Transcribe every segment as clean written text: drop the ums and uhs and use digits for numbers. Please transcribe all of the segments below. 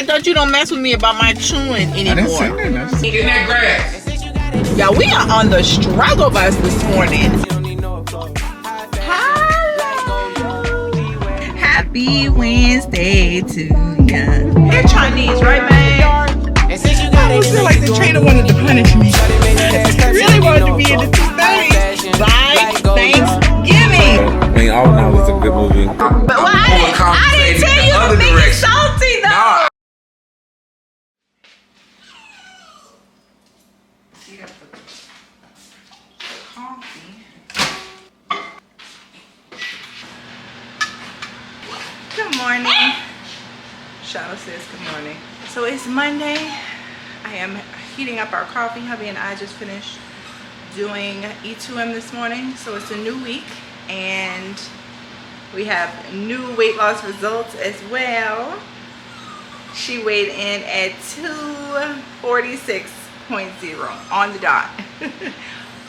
I thought you don't mess with me about my chewing anymore. I didn't say that. Get in that grass. Yeah, we are on the struggle bus this morning. Hello. Happy Wednesday to ya. They're Chinese, right, man? I feel like the trainer wanted to punish me. He really wanted to be in the 230s by Thanksgiving. I mean, all in all, it's a good movie. But I didn't tell you to make it salty, though. Nah. Good morning. Shana says good morning. So it's Monday. I am heating up our coffee. Hubby and I just finished doing E2M this morning. So it's a new week and we have new weight loss results as well. She weighed in at 246.0 on the dot.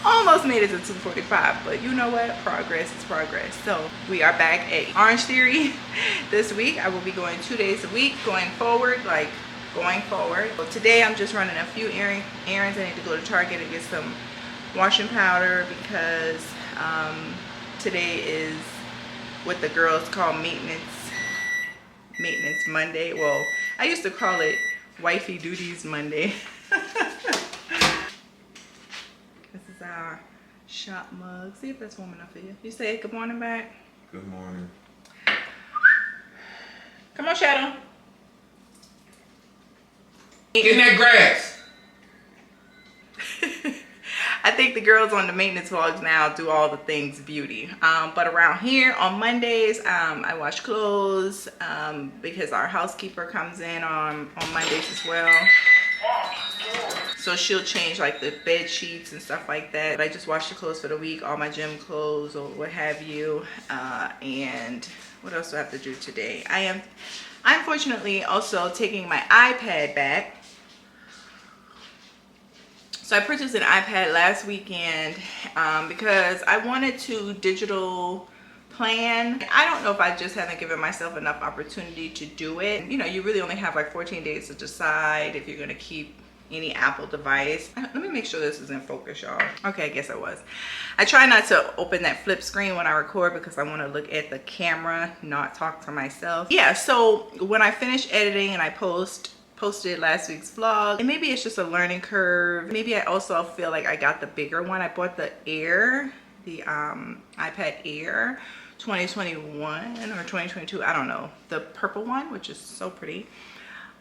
Almost made it to 245, but you know what? Progress is progress. So we are back at Orange Theory this week. I will be going 2 days a week going forward, So today I'm just running a few errands. I need to go to Target and get some washing powder because today is what the girls call maintenance Monday. Well, I used to call it wifey duties Monday. This is our shop mug. See if that's warm enough for you. You say good morning back. Good morning. Come on, Shadow. Get in that grass. I think the girls on the maintenance vlogs now do all the things beauty. But around here on Mondays, I wash clothes because our housekeeper comes in on Mondays as well. So she'll change like the bed sheets and stuff like that. But I just wash the clothes for the week, all my gym clothes or what have you. And what else do I have to do today? I'm fortunately also taking my iPad back. So I purchased an iPad last weekend because I wanted to digital plan. I don't know if I just haven't given myself enough opportunity to do it. You know, you really only have like 14 days to decide if you're going to keep any Apple device. Let me make sure this is in focus, y'all. Okay, I guess I was. I try not to open that flip screen when I record because I want to look at the camera, not talk to myself. Yeah, so when I finish editing and I posted last week's vlog, and maybe it's just a learning curve. Maybe I also feel like I got the bigger one. I bought the Air, the iPad Air 2021 or 2022, I don't know, the purple one, which is so pretty.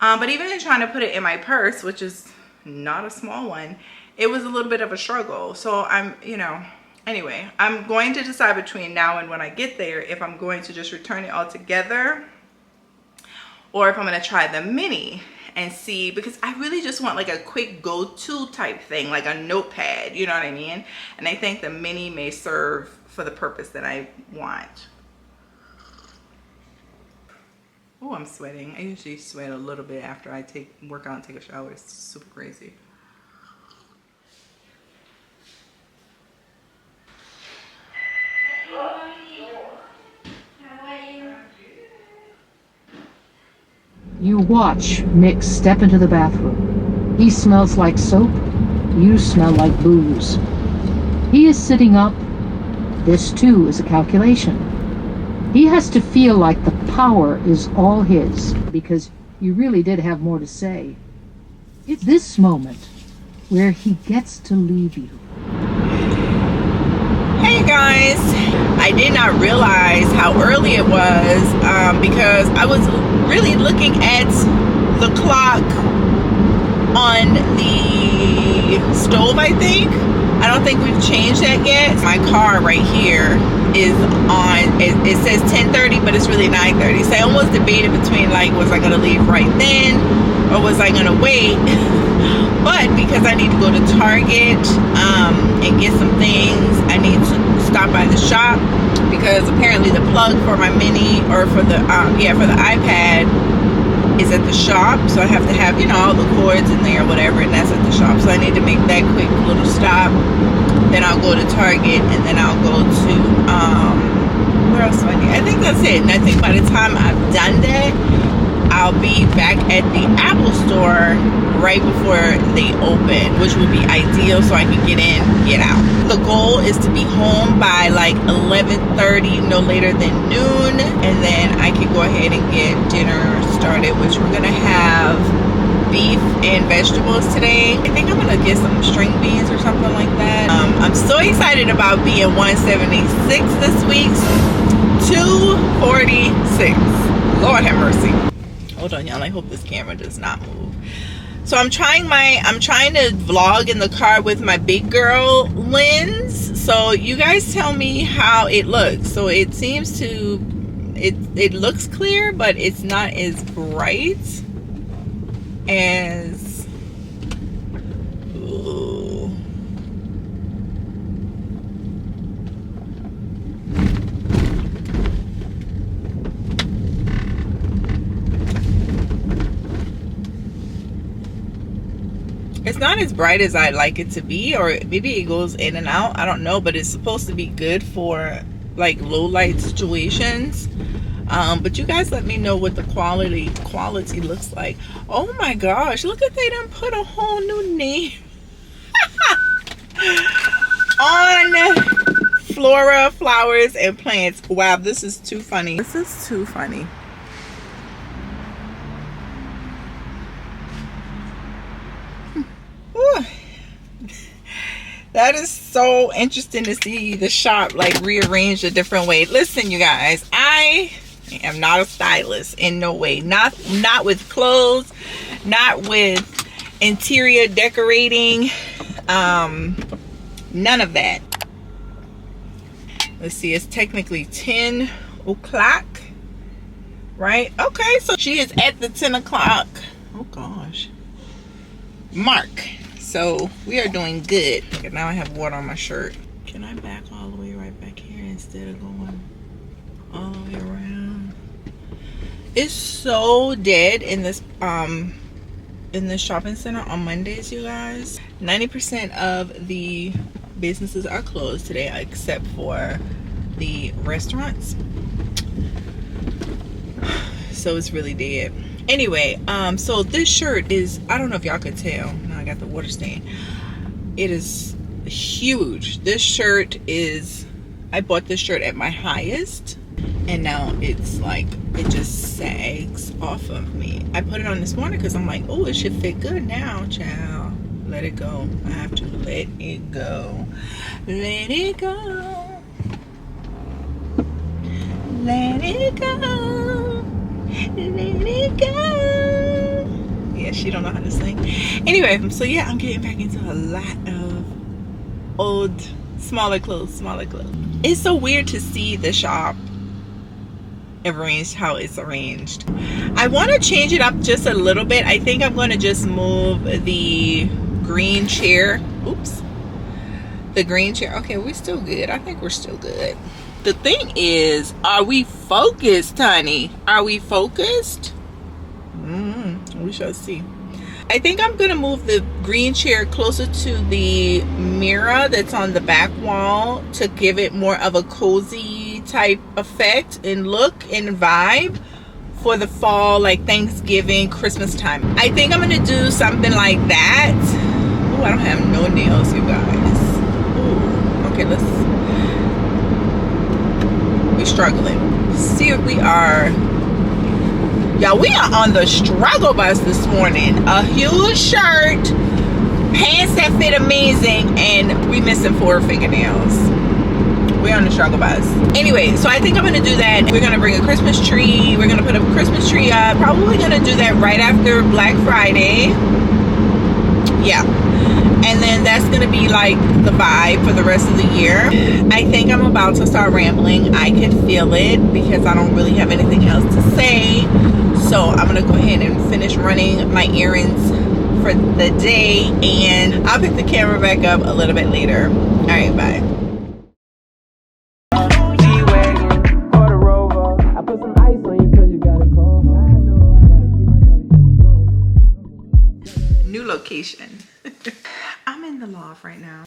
But even in trying to put it in my purse, which is not a small one, it was a little bit of a struggle. So anyway, I'm going to decide between now and when I get there if I'm going to just return it all together or if I'm going to try the mini and see, because I really just want like a quick go-to type thing, like a notepad, you know what I mean? And I think the mini may serve for the purpose that I want. Oh, I'm sweating. I usually sweat a little bit after I work out and take a shower. It's super crazy. You watch Mick step into the bathroom. He smells like soap. You smell like booze. He is sitting up. This too is a calculation. He has to feel like the power is all his, because you really did have more to say. It's this moment where he gets to leave you. Hey guys, I did not realize how early it was because I was really looking at the clock on the stove, I think. I don't think we've changed that yet. My car right here is on, it says 10:30, but it's really 9:30. So I almost debated between like, was I gonna leave right then or was I gonna wait? But because I need to go to Target and get some things, I need to stop by the shop because apparently the plug for my mini or for the iPad is at the shop, so I have to have, you know, all the cords in there or whatever, and that's at the shop. So I need to make that quick little stop. Then I'll go to Target, and then I'll go to where else do I need? I think that's it. And I think by the time I've done that, I'll be back at the Apple store right before they open, which would be ideal so I can get in, get out. The goal is to be home by like 11:30, no later than noon, and then I can go ahead and get dinner started, which we're gonna have beef and vegetables today. I think I'm gonna get some string beans or something like that. I'm so excited about being 176 this week. 246. Lord have mercy. Hold on, y'all. I hope this camera does not move. So I'm trying to vlog in the car with my big girl lens. So you guys tell me how it looks. So it seems to it looks clear, but it's not as bright as ooh. It's not as bright as I'd like it to be, or maybe it goes in and out, I don't know, but it's supposed to be good for like low light situations. But you guys let me know what the quality looks like. Oh my gosh, look at, they done put a whole new name on Flora Flowers and Plants. Wow, this is too funny. This is too funny. That is so interesting to see the shop like rearranged a different way. Listen, you guys, I am not a stylist in no way. Not with clothes, not with interior decorating, none of that. Let's see, it's technically 10 o'clock, right? Okay, so she is at the 10 o'clock. Oh gosh. Mark. So we are doing good. Okay, now I have water on my shirt. Can I back all the way right back here instead of going all the way around? It's so dead in this shopping center on Mondays, you guys. 90% of the businesses are closed today except for the restaurants. So it's really dead. Anyway, so this shirt is, I don't know if y'all could tell. Now I got the water stain. It is huge. This shirt is, I bought this shirt at my highest, and now it's like, it just sags off of me. I put it on this morning because I'm like, oh, it should fit good now, child. Let it go. I have to let it go. Let it go. Let it go. Let it go. Yeah, she don't know how to sing. Anyway, so yeah, I'm getting back into a lot of old, smaller clothes. It's so weird to see the shop arranged how it's arranged. I want to change it up just a little bit. I think I'm going to just move the green chair. Oops. The green chair. Okay, we're still good. I think we're still good. The thing is, are we focused, honey? Are we focused? We shall see. I think I'm gonna move the green chair closer to the mirror that's on the back wall to give it more of a cozy type effect and look and vibe for the fall, like Thanksgiving, Christmas time. I think I'm gonna do something like that. Oh, I don't have no nails, you guys. Ooh, okay, we're struggling. See, we are, y'all, we are on the struggle bus this morning. A huge shirt, pants that fit amazing, and we missing 4 fingernails. We're on the struggle bus. Anyway, so I think I'm gonna do that. We're gonna bring a Christmas tree. We're gonna put a Christmas tree up. Probably gonna do that right after Black Friday. Yeah. And then that's gonna be like the vibe for the rest of the year. I think I'm about to start rambling. I can feel it because I don't really have anything else to say. So I'm gonna go ahead and finish running my errands for the day, and I'll pick the camera back up a little bit later. All right, bye. New location. I'm in the loft right now.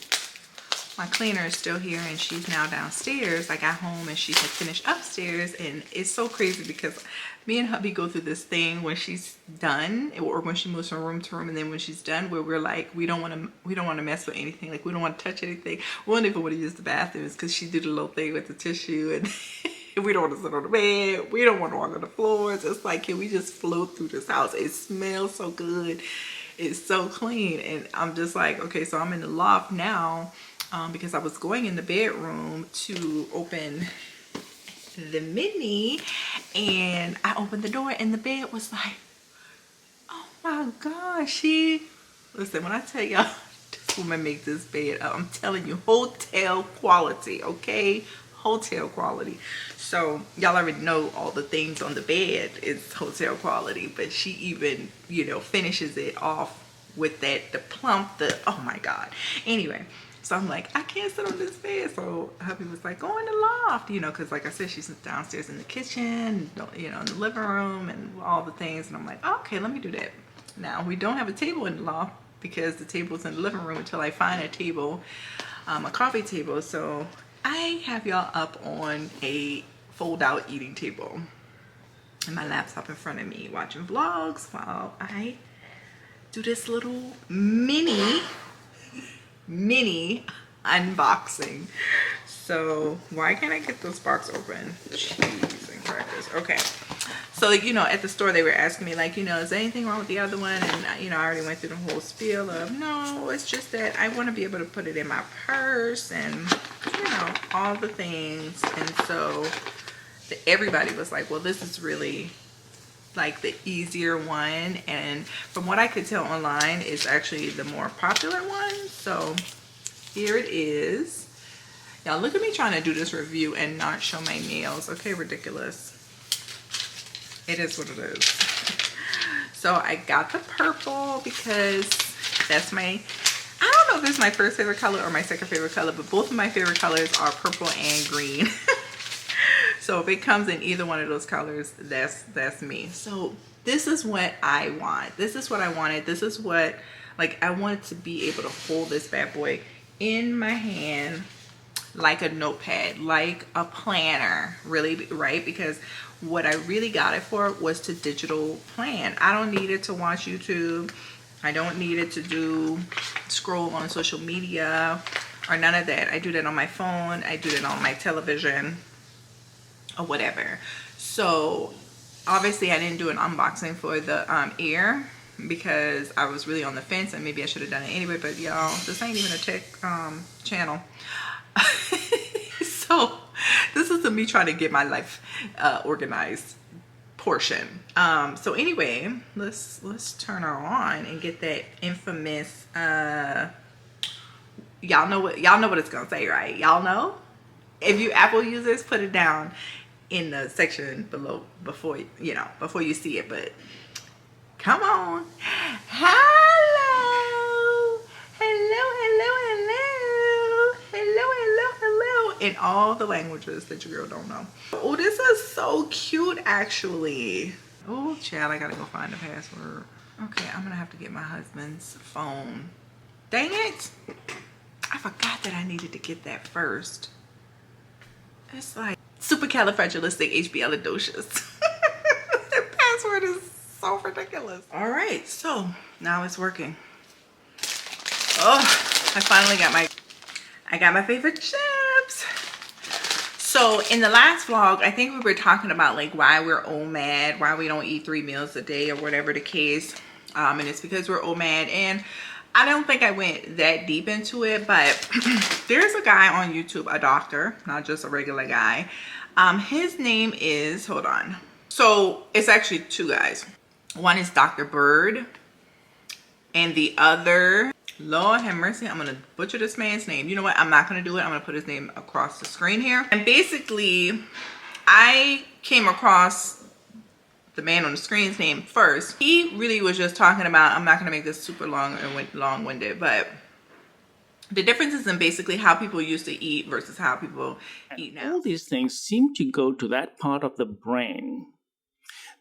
my cleaner is still here and she's now downstairs. I got home and she had finished upstairs, and it's so crazy because me and hubby go through this thing when she's done, or when she moves from room to room, and then when she's done, where we're like, we don't want to mess with anything. Like, we don't want to touch anything. We don't even want to use the bathrooms because she did a little thing with the tissue, and we don't want to sit on the bed. We don't want to walk on the floors. It's like, can we just float through this house? It smells so good. It's so clean. And I'm just like, okay, so I'm in the loft now, because I was going in the bedroom to open the mini, and I opened the door and the bed was like, oh my gosh. Listen, when I tell y'all, this woman make this bed up, I'm telling you, hotel quality, okay? Hotel quality. So y'all already know all the things on the bed is hotel quality, but she even, you know, finishes it off with the plump, oh my God. Anyway, so I'm like, I can't sit on this bed. So hubby was like, go in the loft, you know, because like I said, she's downstairs in the kitchen, you know, in the living room and all the things. And I'm like, okay, let me do that. Now, we don't have a table in the loft because the table's in the living room until I find a table, a coffee table. So I have y'all up on a fold-out eating table and my laptop in front of me, watching vlogs while I do this little mini unboxing. So why can't I get those box open? Cheese and crackers. Okay, so you know, at the store they were asking me, like, you know, is there anything wrong with the other one? And you know, I already went through the whole spiel of, no, it's just that I want to be able to put it in my purse and, you know, all the things. And so everybody was like, well, this is really like the easier one, and from what I could tell online, it's actually the more popular one. So here it is. Y'all, look at me trying to do this review and not show my nails. Okay, ridiculous. It is what it is. So I got the purple because that's my, I don't know if this is my first favorite color or my second favorite color, but both of my favorite colors are purple and green. So if it comes in either one of those colors, that's me. So this is what I want. This is what I wanted. This is what, like, I wanted to be able to hold this bad boy in my hand like a notepad, like a planner, really, right? Because what I really got it for was to digital plan. I don't need it to watch YouTube. I don't need it to scroll on social media or none of that. I do that on my phone. I do that on my television or whatever. So obviously I didn't do an unboxing for the Air because I was really on the fence, and maybe I should have done it anyway, but y'all, this ain't even a tech channel. So this is me trying to get my life organized portion. So anyway, let's turn her on and get that infamous y'all know what it's gonna say, right? Y'all know? If you Apple users, put it down in the section below before you see it. But come on. Hello in all the languages that your girl don't know. Oh, this is so cute, actually. Oh child, I gotta go find the password. Okay, I'm gonna have to get my husband's phone. Dang it, I forgot that I needed to get that first. It's like supercalifragilisticexpialidocious. The password is so ridiculous. All right, so now it's working. Oh, I finally got my favorite chips. So in the last vlog, I think we were talking about like why we're OMAD, why we don't eat 3 meals a day or whatever the case. And it's because we're OMAD. And I don't think I went that deep into it, but there's a guy on YouTube, a doctor, not just a regular guy. His name is, hold on. So it's actually two guys. One is Dr. Bird, and the other, Lord have mercy, I'm gonna butcher this man's name. You know what? I'm not gonna do it. I'm gonna put his name across the screen here. And basically, I came across the man on the screen's name first. He really was just talking about, I'm not gonna make this super long-winded, but the differences in basically how people used to eat versus how people eat now. All these things seem to go to that part of the brain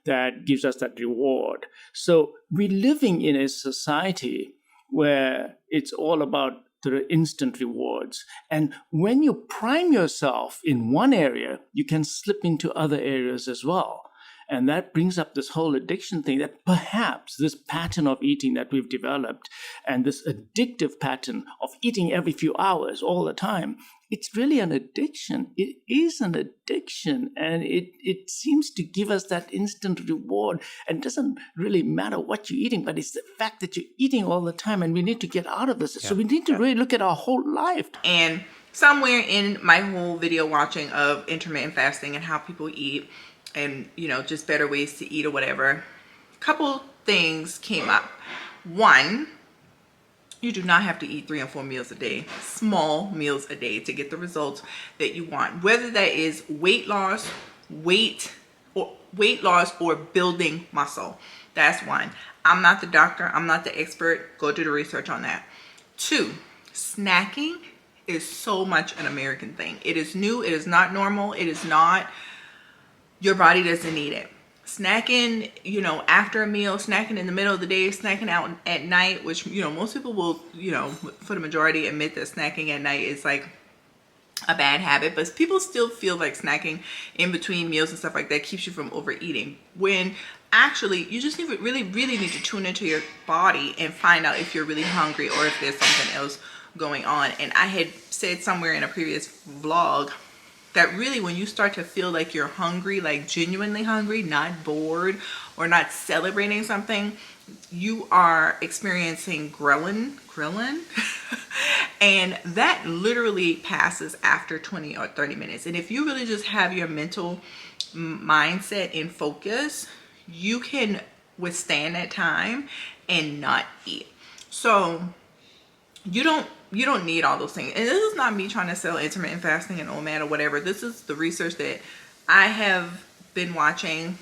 that gives us that reward. So we're living in a society where it's all about to the instant rewards. And when you prime yourself in one area, you can slip into other areas as well. And that brings up this whole addiction thing, that perhaps this pattern of eating that we've developed and this addictive pattern of eating every few hours all the time, it's really an addiction. It is an addiction, and it seems to give us that instant reward. And it doesn't really matter what you're eating, but it's the fact that you're eating all the time, and we need to get out of this. Yeah. So we need to really look at our whole life. And somewhere in my whole video watching of intermittent fasting and how people eat, and just better ways to eat or whatever, a couple things came up. One, you do not have to eat 3 and 4 meals a day, small meals a day, to get the results that you want, whether that is weight loss or building muscle. That's one. I'm not the doctor, I'm not the expert. Go do the research on that. 2, snacking is so much an American thing. It is new, it is not normal, it is not. Your body doesn't need it. Snacking, after a meal, snacking in the middle of the day, snacking out at night, which, most people will, for the majority, admit that snacking at night is like a bad habit, but people still feel like snacking in between meals and stuff like that keeps you from overeating, when actually you just really need to tune into your body and find out if you're really hungry or if there's something else going on. And I had said somewhere in a previous vlog that really, when you start to feel like you're hungry, like genuinely hungry, not bored or not celebrating something, you are experiencing ghrelin. And that literally passes after 20 or 30 minutes. And if you really just have your mental mindset in focus, you can withstand that time and not eat. So you don't need all those things. And this is not me trying to sell intermittent fasting and OMAD or whatever. This is the research that I have been watching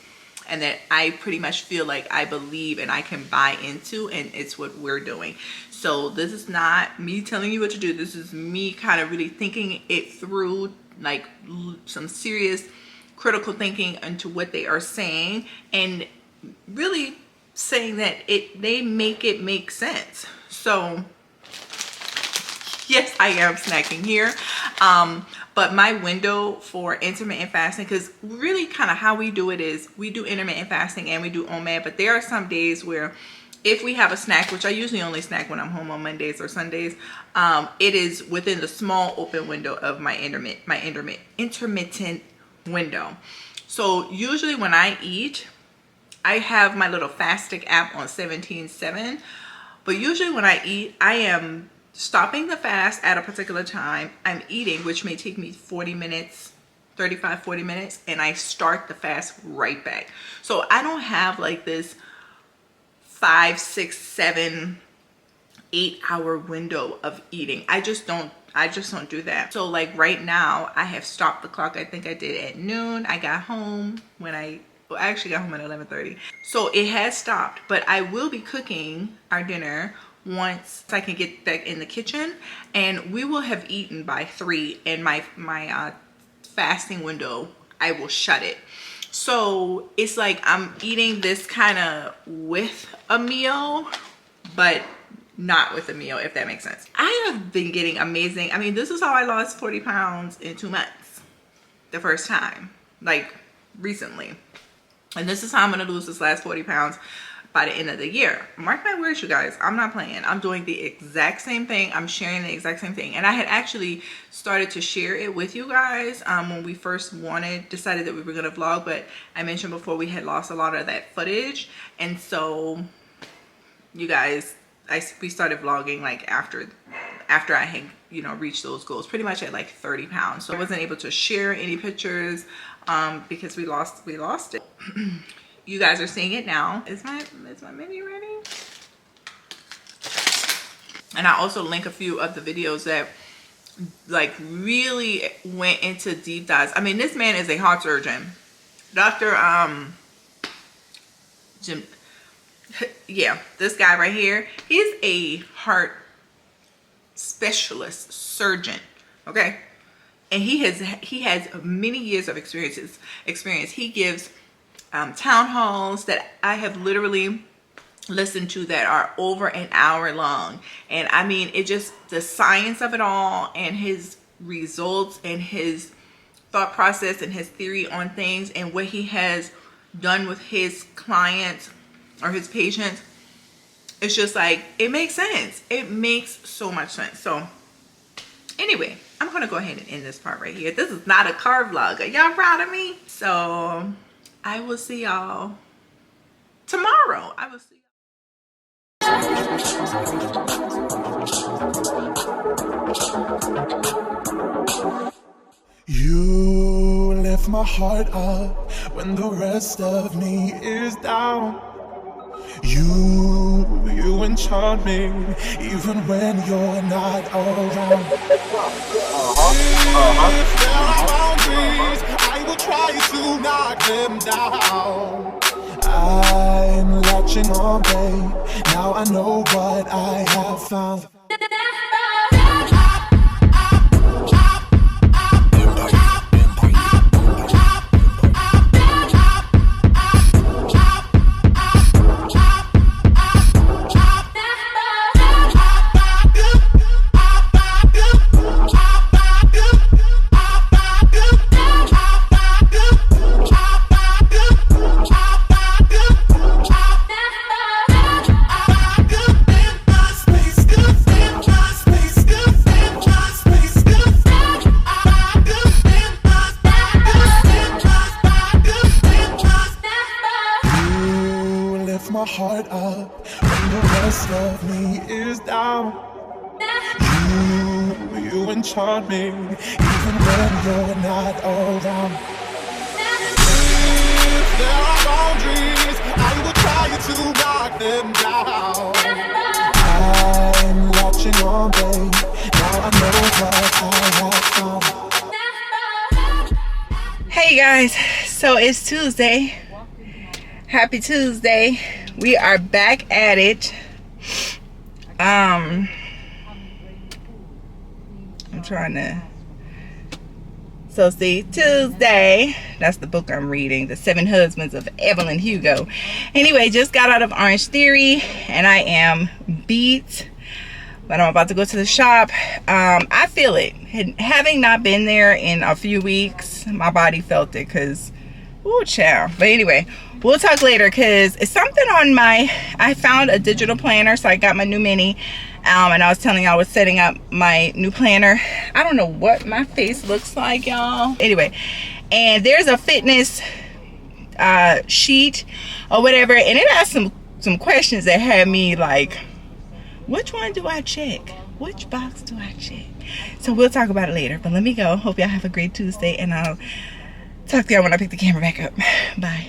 and that I pretty much feel like I believe and I can buy into, and it's what we're doing. So this is not me telling you what to do. This is me kind of really thinking it through, like some serious critical thinking into what they are saying, and really saying that they make it make sense. So yes, I am snacking here. But my window for intermittent fasting, because really kind of how we do it is we do intermittent fasting and we do OMAD, but there are some days where if we have a snack, which I usually only snack when I'm home on Mondays or Sundays, it is within the small open window of my intermittent window. So usually when I eat, I have my little fasting app on 17/7, but usually when I eat, I am stopping the fast at a particular time. I'm eating, which may take me 40 minutes, 35, 40 minutes, and I start the fast right back. So I don't have like this 5, 6, 7, 8 hour window of eating. I just don't do that. So like right now, I have stopped the clock. I think I did at noon. I got home when I actually got home at 11:30. So it has stopped, but I will be cooking our dinner once I can get back in the kitchen, and we will have eaten by 3, and my fasting window, I will shut it. So it's like I'm eating this kind of with a meal, but not with a meal, if that makes sense. I have been getting amazing. I mean, this is how I lost 40 pounds in 2 months, the first time, like recently. And this is how I'm gonna lose this last 40 pounds by the end of the year. Mark my words, you guys, I'm not playing. I'm doing the exact same thing. I'm sharing the exact same thing. And I had actually started to share it with you guys when we first decided that we were gonna vlog, but I mentioned before we had lost a lot of that footage. And so you guys, we started vlogging like after I had, reached those goals, pretty much at like 30 pounds. So I wasn't able to share any pictures because we lost it. You guys are seeing it now. Is my menu ready? And I also link a few of the videos that like really went into deep dives. I mean, this man is a heart surgeon. Dr. Jim. Yeah, this guy right here, he's a heart specialist surgeon. Okay. And he has many years of experience. He gives town halls that I have literally listen to that are over an hour long. And I mean, it just, the science of it all and his results and his thought process and his theory on things and what he has done with his clients or his patients, it's just like, it makes sense. It makes so much sense. So anyway, I'm gonna go ahead and end this part right here. This is not a car vlog. Are y'all proud of me? So I will see y'all tomorrow. I will see you lift my heart up when the rest of me is down. You enchant me even when you're not around. If there are boundaries, I will try to knock them down. I'm latching on, babe. Now I know what I have found. My heart up when the rest of me is down. You enchant me even when you're not around. If there are boundaries, I will try to knock them down. I'm latching on, babe. Now I know what I have found. Hey guys, so it's Tuesday. Happy Tuesday. We are back at it. I'm trying to, so see, Tuesday, that's the book I'm reading, The 7 Husbands of Evelyn Hugo. Anyway, just got out of Orange Theory and I am beat, but I'm about to go to the shop. I feel it. Having not been there in a few weeks, my body felt it because, ooh, child. But anyway, we'll talk later because it's something on I found a digital planner, so I got my new mini, and I was telling y'all I was setting up my new planner. I don't know what my face looks like, y'all. Anyway, and there's a fitness sheet or whatever, and it has some questions that had me like, which one do I check? Which box do I check? So we'll talk about it later, but let me go. Hope y'all have a great Tuesday, and I'll talk to y'all when I pick the camera back up. Bye.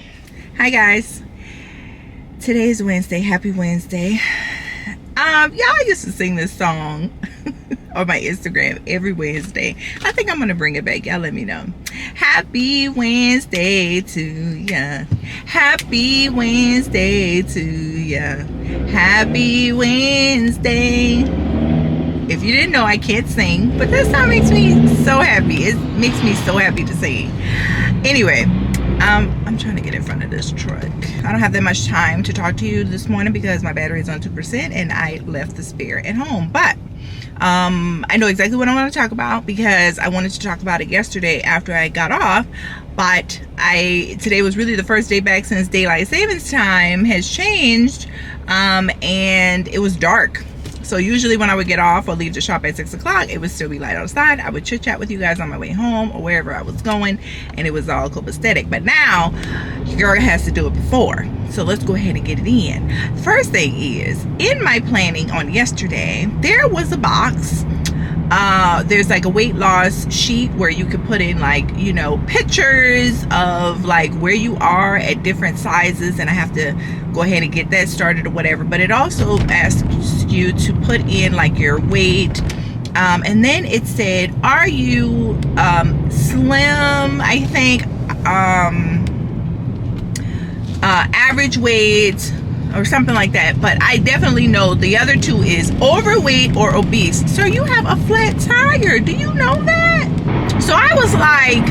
Hi guys, today's Wednesday. Happy Wednesday. Y'all used to sing this song on my Instagram every Wednesday. I think I'm gonna bring it back. Y'all let me know. Happy Wednesday to ya. Happy Wednesday to ya. Happy Wednesday. If you didn't know, I can't sing, but that song makes me so happy. It makes me so happy to sing. Anyway, I'm trying to get in front of this truck. I don't have that much time to talk to you this morning because my battery is on 2% and I left the spare at home. But I know exactly what I want to talk about because I wanted to talk about it yesterday after I got off. But today was really the first day back since daylight savings time has changed, and it was dark. So usually when I would get off or leave the shop at 6 o'clock, it would still be light outside. I would chit chat with you guys on my way home or wherever I was going, and it was all copacetic. But now, your girl has to do it before. So let's go ahead and get it in. First thing is, in my planning on yesterday, there was a box. There's like a weight loss sheet where you could put in, like, you know, pictures of like where you are at different sizes, and I have to go ahead and get that started or whatever. But it also asks you to put in like your weight, and then it said, are you slim, I think, average weight or something like that. But I definitely know the other two is overweight or obese. So you have a flat tire. Do you know that? So I was like,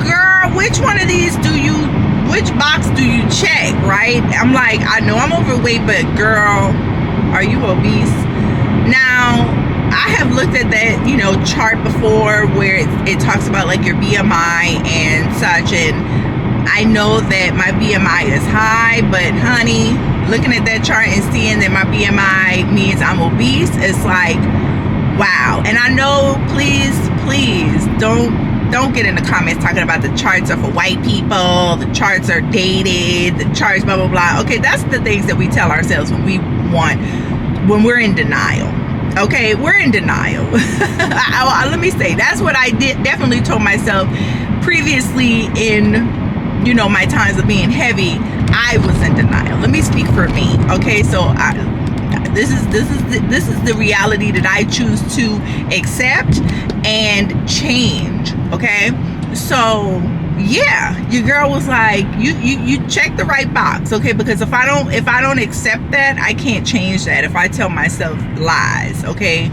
girl, which one of these do you which box do you check, right? I'm like, I know I'm overweight, but girl, are you obese? Now, I have looked at that, you know, chart before where it talks about like your BMI and such, and I know that my BMI is high, but honey, looking at that chart and seeing that my BMI means I'm obese, it's like, wow. And I know, please don't get in the comments talking about the charts are for white people, the charts are dated, the charts blah blah blah. Okay, that's the things that we tell ourselves when we're in denial. Okay, we're in denial. Let me say, that's what I definitely told myself previously in, you know, my times of being heavy. I was in denial. Let me speak for me. Okay, so this is the reality that I choose to accept and change. Okay, so yeah, your girl was like, you check the right box. Okay, because if I don't accept that, I can't change that. If I tell myself lies, okay,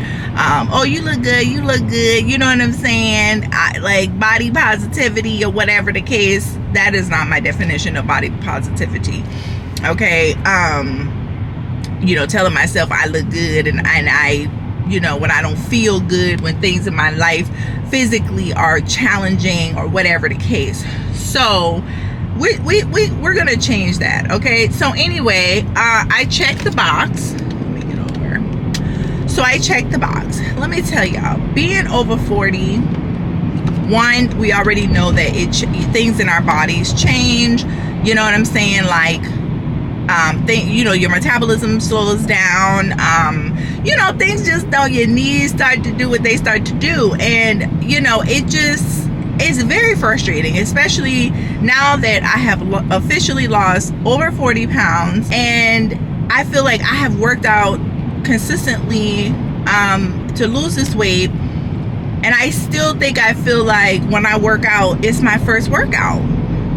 oh, you look good, you know what I'm saying, like body positivity or whatever the case, that is not my definition of body positivity. Okay, you know, telling myself I look good and I, you know, when I don't feel good, when things in my life physically are challenging or whatever the case. So we're gonna change that. Okay, so anyway, I checked the box. Let me get over. So I checked the box. Let me tell y'all, being over 40, one, we already know that things in our bodies change. You know what I'm saying? Like, you know, your metabolism slows down. You know, things just don't, your knees start to do what they start to do, and you know, it's very frustrating, especially now that I have officially lost over 40 pounds, and I feel like I have worked out consistently to lose this weight, and I still think I feel like when I work out, it's my first workout.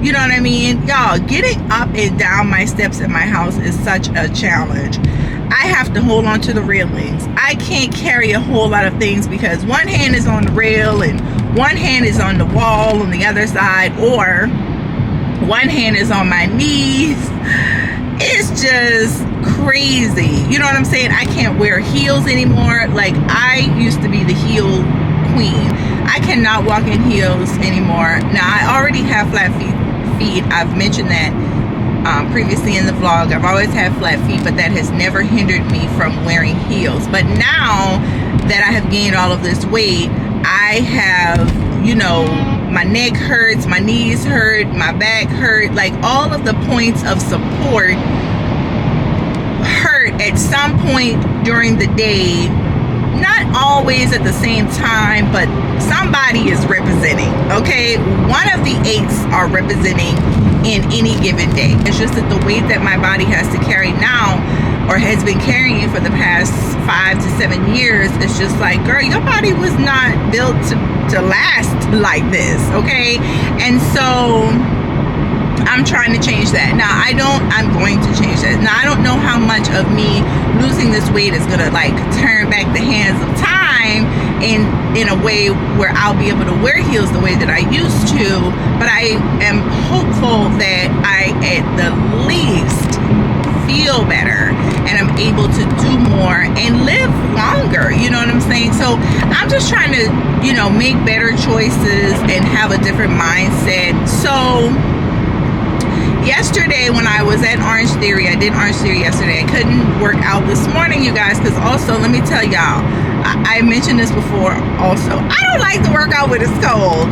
You know what I mean? Y'all, getting up and down my steps at my house is such a challenge. I have to hold on to the railings. I can't carry a whole lot of things because one hand is on the rail and one hand is on the wall on the other side, or one hand is on my knees. It's just crazy. You know what I'm saying? I can't wear heels anymore. Like, I used to be the heel queen. I cannot walk in heels anymore. Now, I already have flat feet. I've mentioned that previously in the vlog. I've always had flat feet, but that has never hindered me from wearing heels. But now that I have gained all of this weight, I have, you know, my neck hurts, my knees hurt, my back hurt, like all of the points of support hurt at some point during the day. Not always at the same time, but somebody is representing. Okay, one of the eights are representing in any given day. It's just that the weight that my body has to carry now, or has been carrying for the past 5 to 7 years, it's just like, girl, your body was not built to last like this. Okay, and so I'm trying to change that. Now, I'm going to change that. Now, I don't know how much of me losing this weight is gonna like turn back the hands of time in a way where I'll be able to wear heels the way that I used to, but I am hopeful that I at the least feel better and I'm able to do more and live longer. You know what I'm saying? So I'm just trying to, you know, make better choices and have a different mindset. So yesterday when I was at Orange Theory, I did Orange Theory yesterday. I couldn't work out this morning, you guys, because also, let me tell y'all, I mentioned this before also, I don't like to work out when it's cold.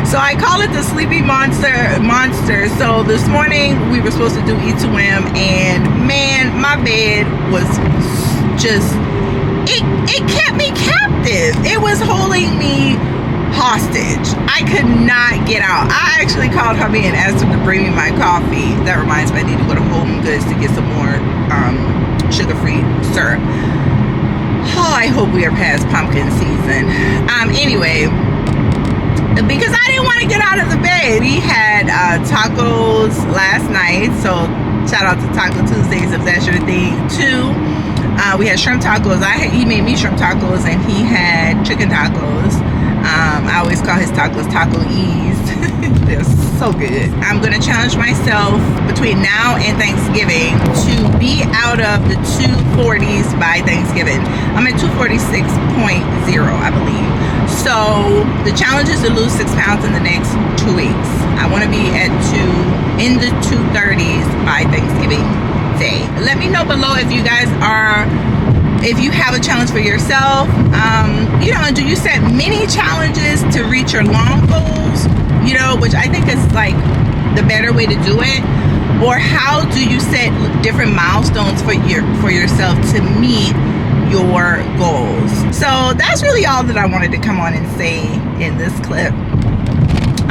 So I call it the sleepy monster. So this morning we were supposed to do E2M, and man, my bed was just, it kept me captive. It was holding me hostage. I could not get out. I actually called hubby and asked him to bring me my coffee. That reminds me, I need to go to Home Goods to get some more sugar-free syrup. Oh, I hope we are past pumpkin season. Anyway, because I didn't want to get out of the bed. We had tacos last night, so shout out to Taco Tuesdays if that's your thing too. We had shrimp tacos. He made me shrimp tacos, and he had chicken tacos. I always call his tacos Taco E's. They're so good. I'm gonna challenge myself between now and Thanksgiving to be out of the 240s by Thanksgiving. I'm at 246.0, I believe. So the challenge is to lose 6 pounds in the next 2 weeks. I want to be in the 230s by Thanksgiving Day. Let me know below if you guys if you have a challenge for yourself. You know, do you set mini challenges to reach your long goals? You know, which I think is like the better way to do it. Or how do you set different milestones for yourself to meet your goals? So that's really all that I wanted to come on and say in this clip.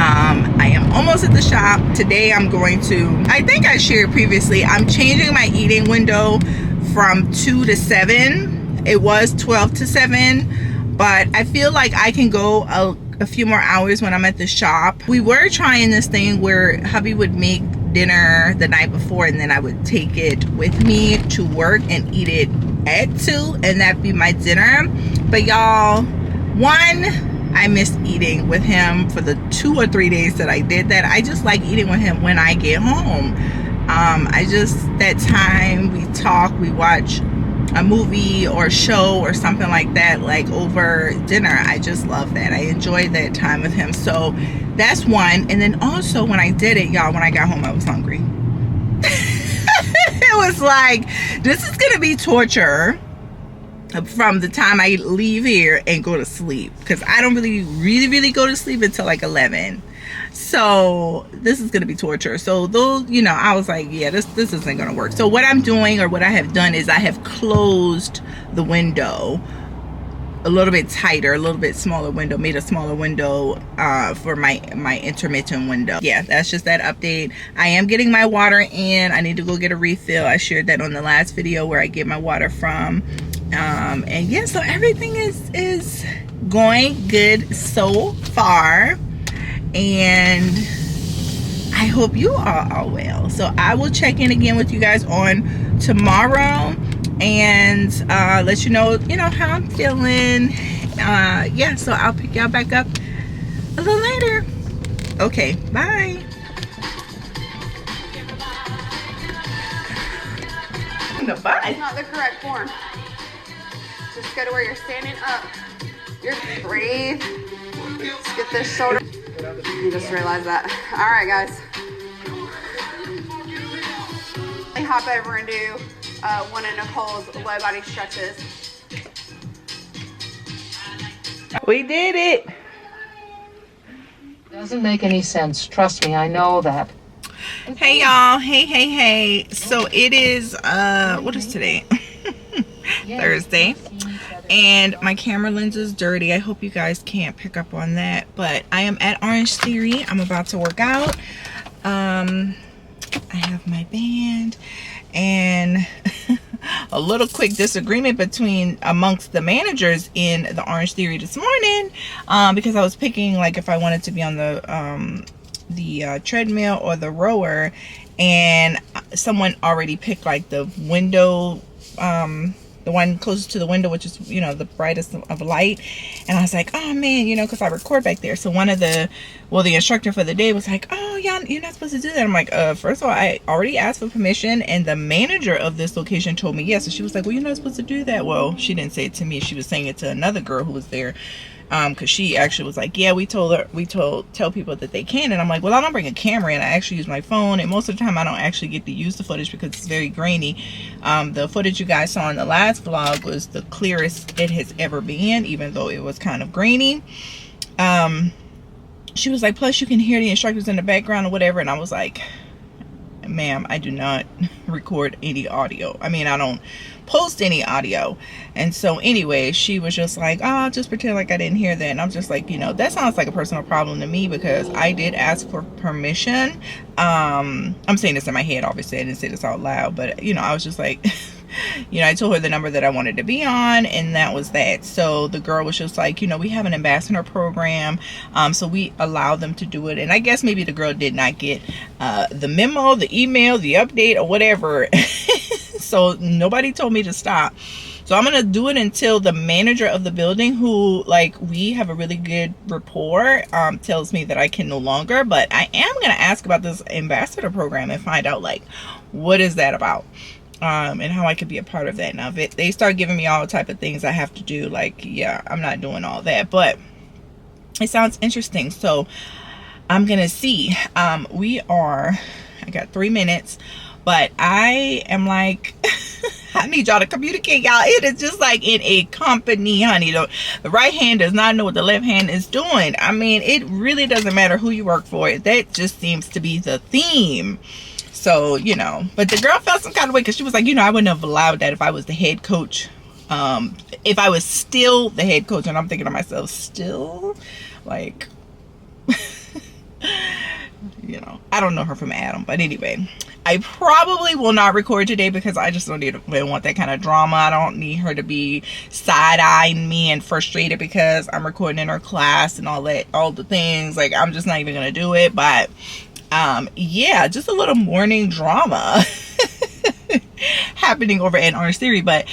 I am almost at the shop. Today I'm going to, I think I shared previously, I'm changing my eating window from 2 to 7. It was 12 to 7, but I feel like I can go a few more hours when I'm at the shop. We were trying this thing where hubby would make dinner the night before and then I would take it with me to work and eat it at 2, and that'd be my dinner. But y'all, one, I missed eating with him for the 2 or 3 days that I did that. I just like eating with him when I get home. That time we talk, we watch a movie or show or something like that, like over dinner. I just love that. I enjoy that time with him. So that's one. And then also when I did it, y'all, when I got home, I was hungry. It was like, this is gonna be torture from the time I leave here and go to sleep, because I don't really go to sleep until like 11. So this is gonna be torture. So those, you know, I was like, yeah, this isn't gonna work. So what I'm doing, or what I have done, is I have closed the window a little bit tighter, a little bit smaller window, made a smaller window for my intermittent window. Yeah, that's just that update. I am getting my water in. I need to go get a refill. I shared that on the last video where I get my water from. And yeah, so everything is going good so far, and I hope you all are well. So I will check in again with you guys on tomorrow and let you know how I'm feeling. Yeah, so I'll pick y'all back up a little later. Okay, bye. The bye. That's not the correct form. Just go to where you're standing up. You're brave. Just get this shoulder. You just realized that. All right, guys. I hop over and do one of Nicole's low body stretches. We did it. Doesn't make any sense. Trust me, I know that. Hey y'all, hey. So it is what is today? Thursday, and my camera lens is dirty. I hope you guys can't pick up on that, but I am at Orange Theory. I'm about to work out. I have my band, and a little quick disagreement amongst the managers in the Orange Theory this morning, because I was picking like if I wanted to be on the treadmill or the rower, and someone already picked like the window, the one closest to the window, which is, the brightest of light. And I was like, oh man, because I record back there. So the instructor for the day was like, oh yeah, you're not supposed to do that. I'm like, first of all, I already asked for permission, and the manager of this location told me yes. So she was like, well, you're not supposed to do that. Well, she didn't say it to me. She was saying it to another girl who was there. Because she actually was like, yeah, tell people that they can. And I'm like, well, I don't bring a camera in. I actually use my phone, and most of the time I don't actually get to use the footage because it's very grainy. The footage you guys saw in the last vlog was the clearest it has ever been, even though it was kind of grainy. She was like, plus you can hear the instructors in the background or whatever. And I was like, ma'am, I do not record any audio. I mean, I don't post any audio. And so anyway, she was just like, oh, I'll just pretend like I didn't hear that. And I'm just like, that sounds like a personal problem to me, because I did ask for permission. I'm saying this in my head, obviously I didn't say this out loud, but I was just like, I told her the number that I wanted to be on, and that was that. So the girl was just like, we have an ambassador program, so we allow them to do it. And I guess maybe the girl did not get the memo, the email, the update, or whatever. So nobody told me to stop. So So I'm gonna do it until the manager of the building, who like we have a really good rapport, tells me that I can no longer. But I am gonna ask about this ambassador program and find out like what is that about, and how I could be a part of that. Now if they start giving me all type of things I have to do, like, yeah, I'm not doing all that, but it sounds interesting. So I'm gonna see. I got 3 minutes, but I am like I need y'all to communicate, y'all. It is just like in a company, honey. The right hand does not know what the left hand is doing. I mean, it really doesn't matter who you work for. That just seems to be the theme. So, you know, but the girl felt some kind of way because she was like, you know, I wouldn't have allowed that if I was the head coach. If I was still the head coach. And I'm thinking to myself, still? Like, you know, I don't know her from Adam. But anyway, I probably will not record today because I just don't even want that kind of drama. I don't need her to be side-eyeing me and frustrated because I'm recording in her class and all that, all the things. Like, I'm just not even going to do it. But yeah, just a little morning drama happening over at Orange Theory. But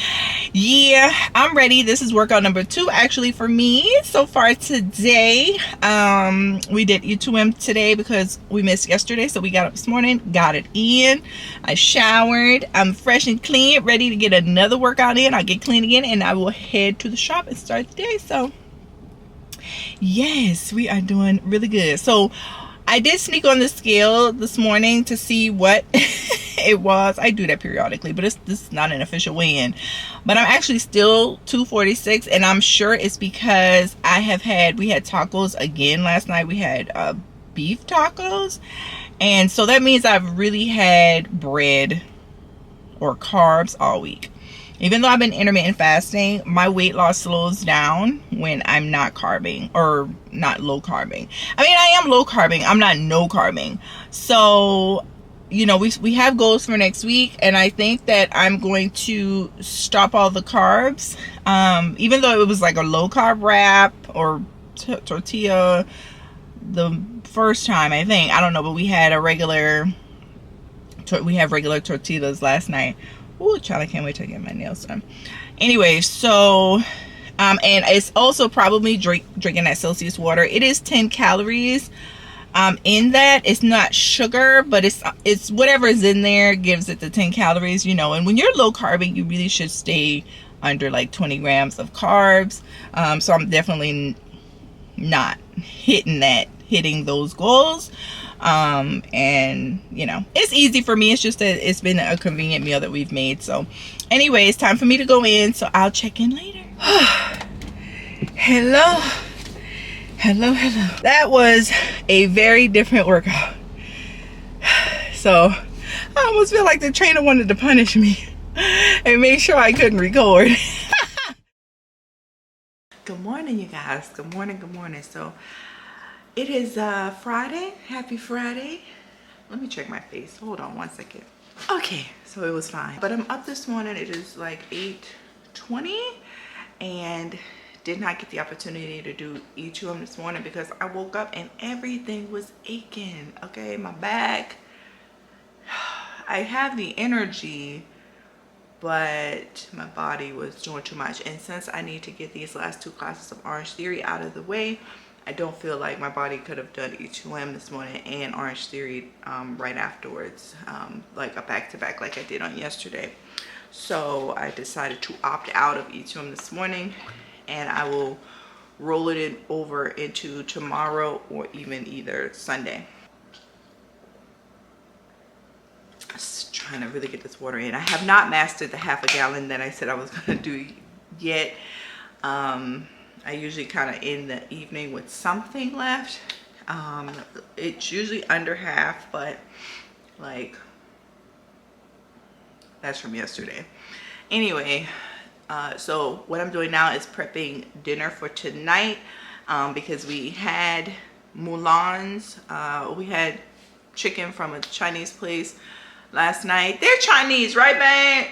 yeah, I'm ready. This is workout number 2 actually for me so far today. We did E2M today because we missed yesterday, so we got up this morning, got it in. I showered, I'm fresh and clean, ready to get another workout in. I'll get clean again and I will head to the shop and start the day. So yes, we are doing really good. So I did sneak on the scale this morning to see what it was. I do that periodically, but this is not an official weigh-in. But I'm actually still 246, and I'm sure it's because we had tacos again last night. We had beef tacos, and so that means I've really had bread or carbs all week. Even though I've been intermittent fasting, my weight loss slows down when I'm not carbing or not low carbing. I mean, I am low carbing. I'm not no carbing. So, you know, we have goals for next week, and I think that I'm going to stop all the carbs. Even though it was like a low carb wrap or tortilla the first time, I think. I don't know, but we had regular tortillas last night. Ooh, child, I can't wait to get my nails done. Anyway, so, and it's also probably drinking that Celsius water. It is 10 calories in that. It's not sugar, but it's whatever is in there gives it the 10 calories, you know. And when you're low carbing, you really should stay under like 20 grams of carbs. So I'm definitely not hitting those goals. And you know, it's easy for me. It's just that it's been a convenient meal that we've made. So anyway, it's time for me to go in, so I'll check in later. Hello. That was a very different workout. So I almost feel like the trainer wanted to punish me and make sure I couldn't record. Good morning, you guys. Good morning. So it is Friday. Happy Friday. Let me check my face. Hold on 1 second. Okay, so it was fine. But I'm up this morning. It is like 8:20 and did not get the opportunity to do E2M this morning because I woke up and everything was aching. Okay, my back. I have the energy, but my body was doing too much. And since I need to get these last 2 classes of Orange Theory out of the way, I don't feel like my body could have done E2M this morning and Orange Theory right afterwards, like a back-to-back like I did on yesterday. So I decided to opt out of E2M this morning, and I will roll it over into tomorrow or even either Sunday. Just trying to really get this water in. I have not mastered the half a gallon that I said I was going to do yet. I usually kind of end the evening with something left. It's usually under half, but like that's from yesterday. Anyway, so what I'm doing now is prepping dinner for tonight, because we had Mulan's. We had chicken from a Chinese place last night. They're Chinese, right, man?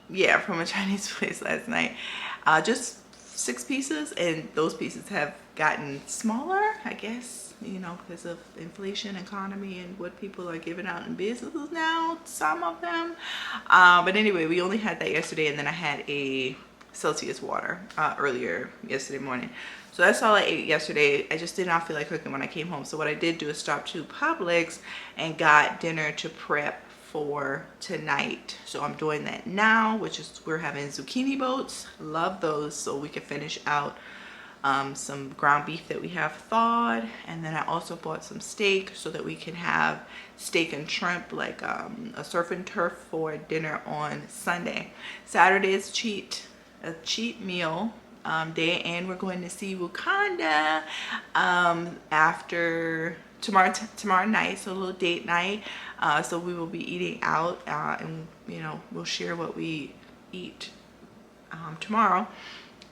Yeah, from a Chinese place last night. Just 6 pieces, and those pieces have gotten smaller, I guess. you know, because of inflation, economy, and what people are giving out in businesses now, some of them. But anyway, we only had that yesterday, and then I had a Celsius water earlier yesterday morning. So that's all I ate yesterday. I just did not feel like cooking when I came home. So what I did do is stop to Publix and got dinner to prep for tonight. So I'm doing that now, which is we're having zucchini boats. Love those, so we can finish out some ground beef that we have thawed. And then I also bought some steak so that we can have steak and shrimp, like a surf and turf for dinner on Sunday. Saturday is a cheat meal day, and we're going to see Wakanda after tomorrow night, so a little date night. So we will be eating out, and you know, we'll share what we eat tomorrow.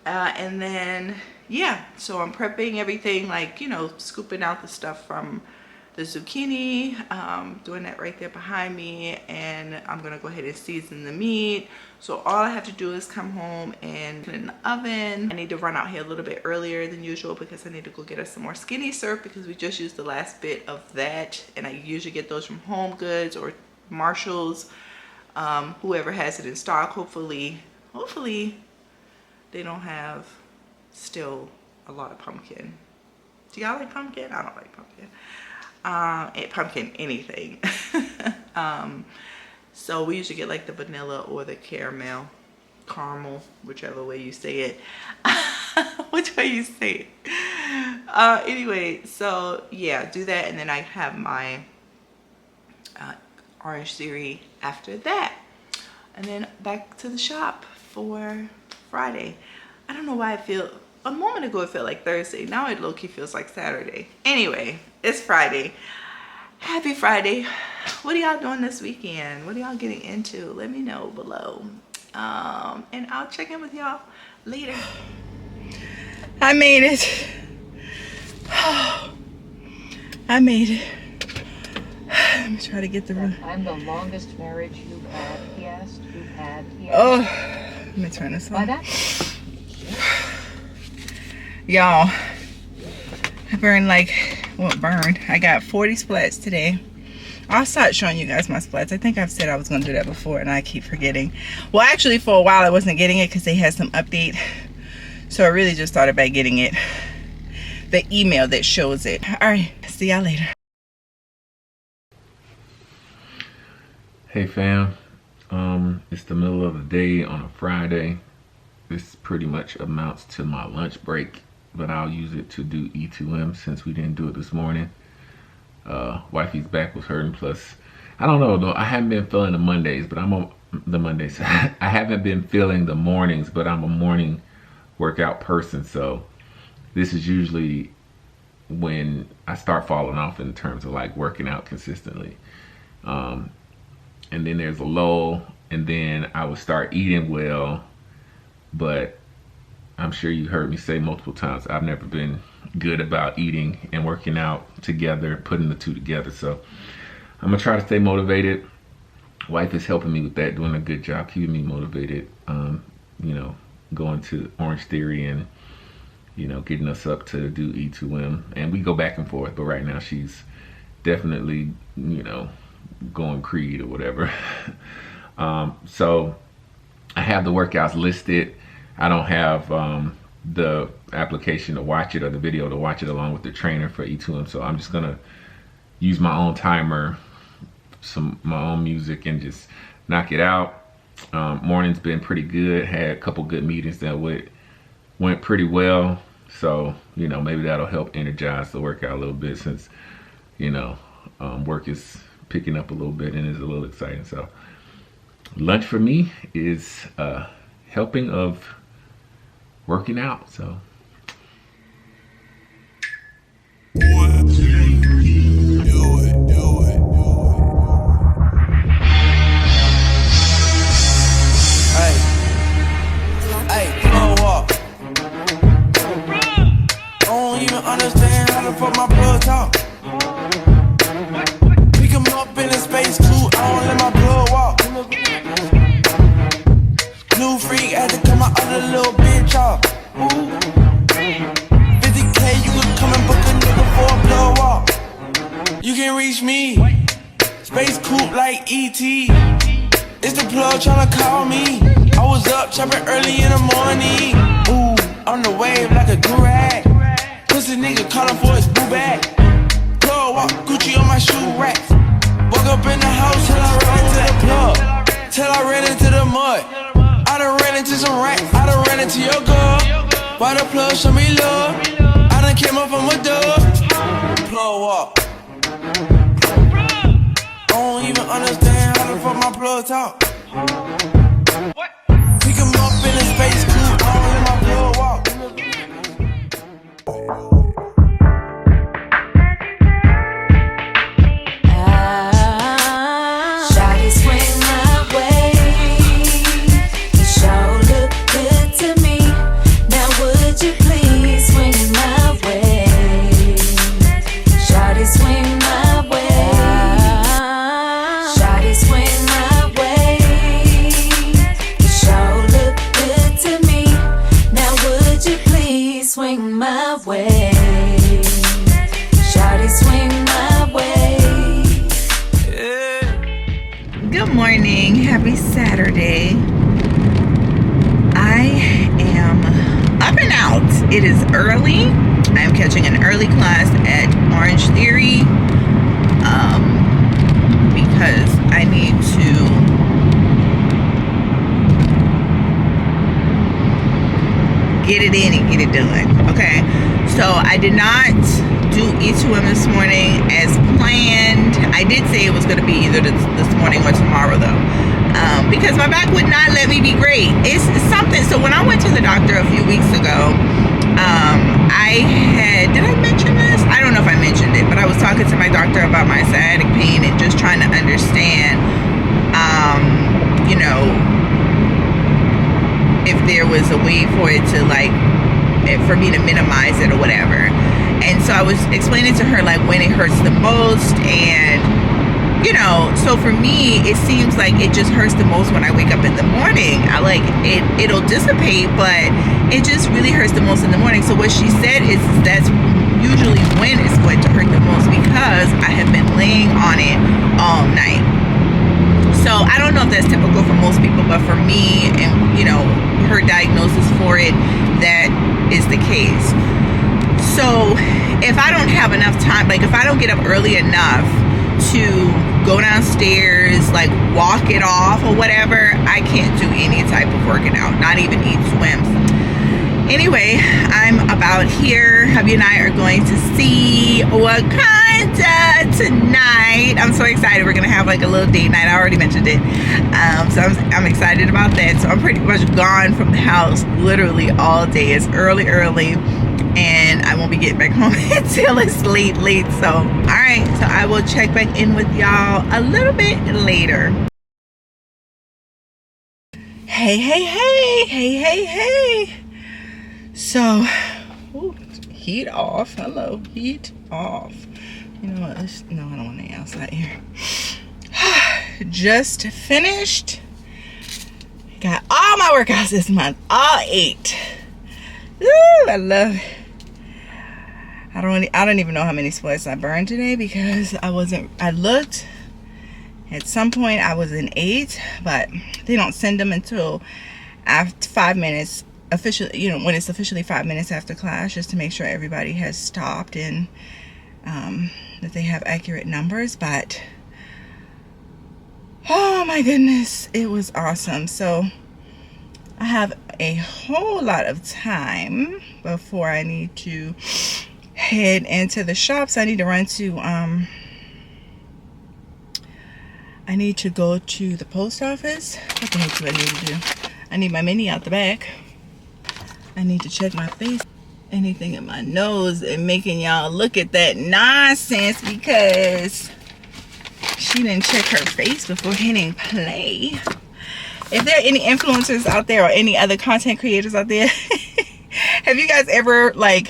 And then yeah, so I'm prepping everything, like, you know, scooping out the stuff from the zucchini, doing that right there behind me, and I'm gonna go ahead and season the meat. So all I have to do is come home and put it in the oven. I need to run out here a little bit earlier than usual because I need to go get us some more skinny surf, because we just used the last bit of that, and I usually get those from Home Goods or Marshall's, whoever has it in stock. Hopefully they don't have still a lot of pumpkin. Do y'all like pumpkin? I don't like pumpkin. Pumpkin anything. So we usually get like the vanilla or the caramel, whichever way you say it. Which way you say it. Anyway, so yeah, do that, and then I have my orange theory after that, and then back to the shop for Friday. I don't know why a moment ago it felt like Thursday. Now it low-key feels like Saturday. Anyway, it's Friday. Happy Friday. What are y'all doing this weekend? What are y'all getting into? Let me know below. And I'll check in with y'all later. I made it. I made it. Let me try to get the room. I'm the longest marriage you've had, he asked. You've had, he asked. Oh, let me turn this on. Why that? Y'all, I burned I got 40 splats today. I'll start showing you guys my splats. I think I've said I was gonna do that before, and I keep forgetting. Well, actually, for a while I wasn't getting it because they had some update, so I really just started by getting it, the email that shows it. All right, see y'all later. Hey fam, it's the middle of the day on a Friday. This pretty much amounts to my lunch break, but I'll use it to do E2M since we didn't do it this morning. Wifey's back was hurting, plus I don't know though, I haven't been feeling the Mondays, but I'm on the Mondays. I haven't been feeling the mornings, but I'm a morning workout person, so this is usually when I start falling off in terms of like working out consistently. And then there's a lull, and then I would start eating well, but I'm sure you heard me say multiple times, I've never been good about eating and working out together, putting the two together. So I'm gonna try to stay motivated. Wife is helping me with that, doing a good job keeping me motivated. You know, going to Orange Theory and, you know, getting us up to do E2M, and we go back and forth, but right now she's definitely, you know, going Creed or whatever. So I have the workouts listed. I don't have the application to watch it or the video to watch it along with the trainer for E2M, so I'm just gonna use my own timer, my own music, and just knock it out. Morning's been pretty good. Had a couple good meetings that went pretty well, so you know, maybe that'll help energize the workout a little bit, since you know, work is picking up a little bit and is a little exciting. So lunch for me is helping of working out. So understand how the fuck my blood talk. Pick him up in a space crew, I don't let my blood walk. New freak had to cut my other little bitch off. Ooh. E.T. It's the plug tryna call me. I was up chopping early in the morning. Ooh, on the wave like a durag. Pussy nigga calling for his boo bag. Plug walk Gucci on my shoe rack. Woke up in the house till I ran into the plug. Till I ran into the mud. I done ran into some racks. I done ran into your girl. Why the plug show me love? I done came up from a dub. Plug walk. I don't even understand how the fuck my plug talk. Pick him up in his face, cool, all in my plug walk. Shawty swing my way. You sure look good to me. Now would you please swing my way? Shawty swing my way. Shawty swing my way. You sure look good to me. Now would you please swing my way? Shawty swing my way. Good morning, happy Saturday. I am up and out. It is early. I am catching an early class at Orange Theory because I need to get it in and get it done. Okay, so I did not do E2M this morning as planned. I did say it was going to be either this morning or tomorrow though, because my back would not let me be great. It's something. So when I went to the doctor a few weeks ago, did I mention this? I don't know if I mentioned it, but I was talking to my doctor about my sciatic pain and just trying to understand, you know, if there was a way for it to for me to minimize it or whatever. And so I was explaining to her like when it hurts the most, and you know, so for me it seems like it just hurts the most when I wake up in the morning. I like it'll dissipate, but it just really hurts the most in the morning. So what she said is that's usually when it's going to hurt the most because I have been laying on it all night. So I don't know if that's typical for most people, but for me and, you know, her diagnosis for it, that is the case. So if I don't have enough time, like if I don't get up early enough to go downstairs, like walk it off or whatever, I can't do any type of working out, not even eat swims. Anyway, I'm about here. Hubby and I are going to see Wakanda tonight. I'm so excited. We're gonna have like a little date night. I already mentioned it. So I'm excited about that. So I'm pretty much gone from the house literally all day. It's early, and I won't be getting back home until it's late. So all right, so I will check back in with y'all a little bit later. Hey. So, ooh, heat off. Hello, heat off. You know what? No, I don't want any outside here. Just finished. Got all my workouts this month, all 8. Ooh, I love it. I don't even know how many splits I burned today because I looked at some point. I was in 8, but they don't send them until after 5 minutes officially, you know, when it's officially 5 minutes after class, just to make sure everybody has stopped and that they have accurate numbers. But oh my goodness, it was awesome. So I have a whole lot of time before I need to head into the shops. I need to run to I need to go to the post office. What the heck do I need to do? I need my mini out the back. I need to check my face, anything in my nose, and making y'all look at that nonsense because she didn't check her face before hitting play. If there are any influencers out there or any other content creators out there, have you guys ever like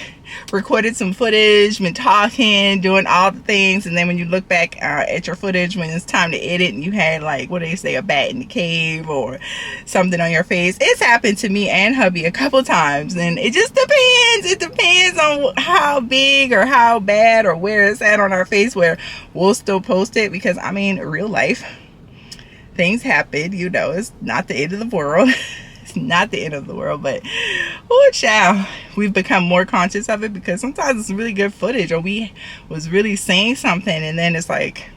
recorded some footage, been talking, doing all the things, and then when you look back at your footage when it's time to edit and you had like, what do they say, a bat in the cave or something on your face? It's happened to me and hubby a couple times, and it just depends. It depends on how big or how bad or where it's at on our face, where we'll still post it, because I mean, real life, things happen, you know, it's not the end of the world. It's not the end of the world, but oh child, we've become more conscious of it because sometimes it's really good footage, or we was really saying something and then it's like,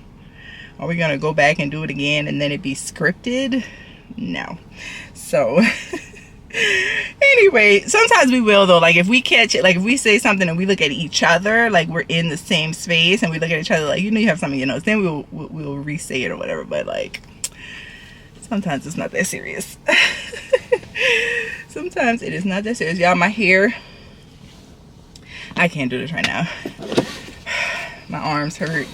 are we gonna go back and do it again and then it be scripted? No. So anyway, sometimes we will though, like if we catch it, like if we say something and we look at each other like we're in the same space and we look at each other like, you know, you have something in your nose, then we'll re-say it or whatever. But like sometimes it's not that serious. Sometimes it is not that serious. Y'all, my hair, I can't do this right now. My arms hurt,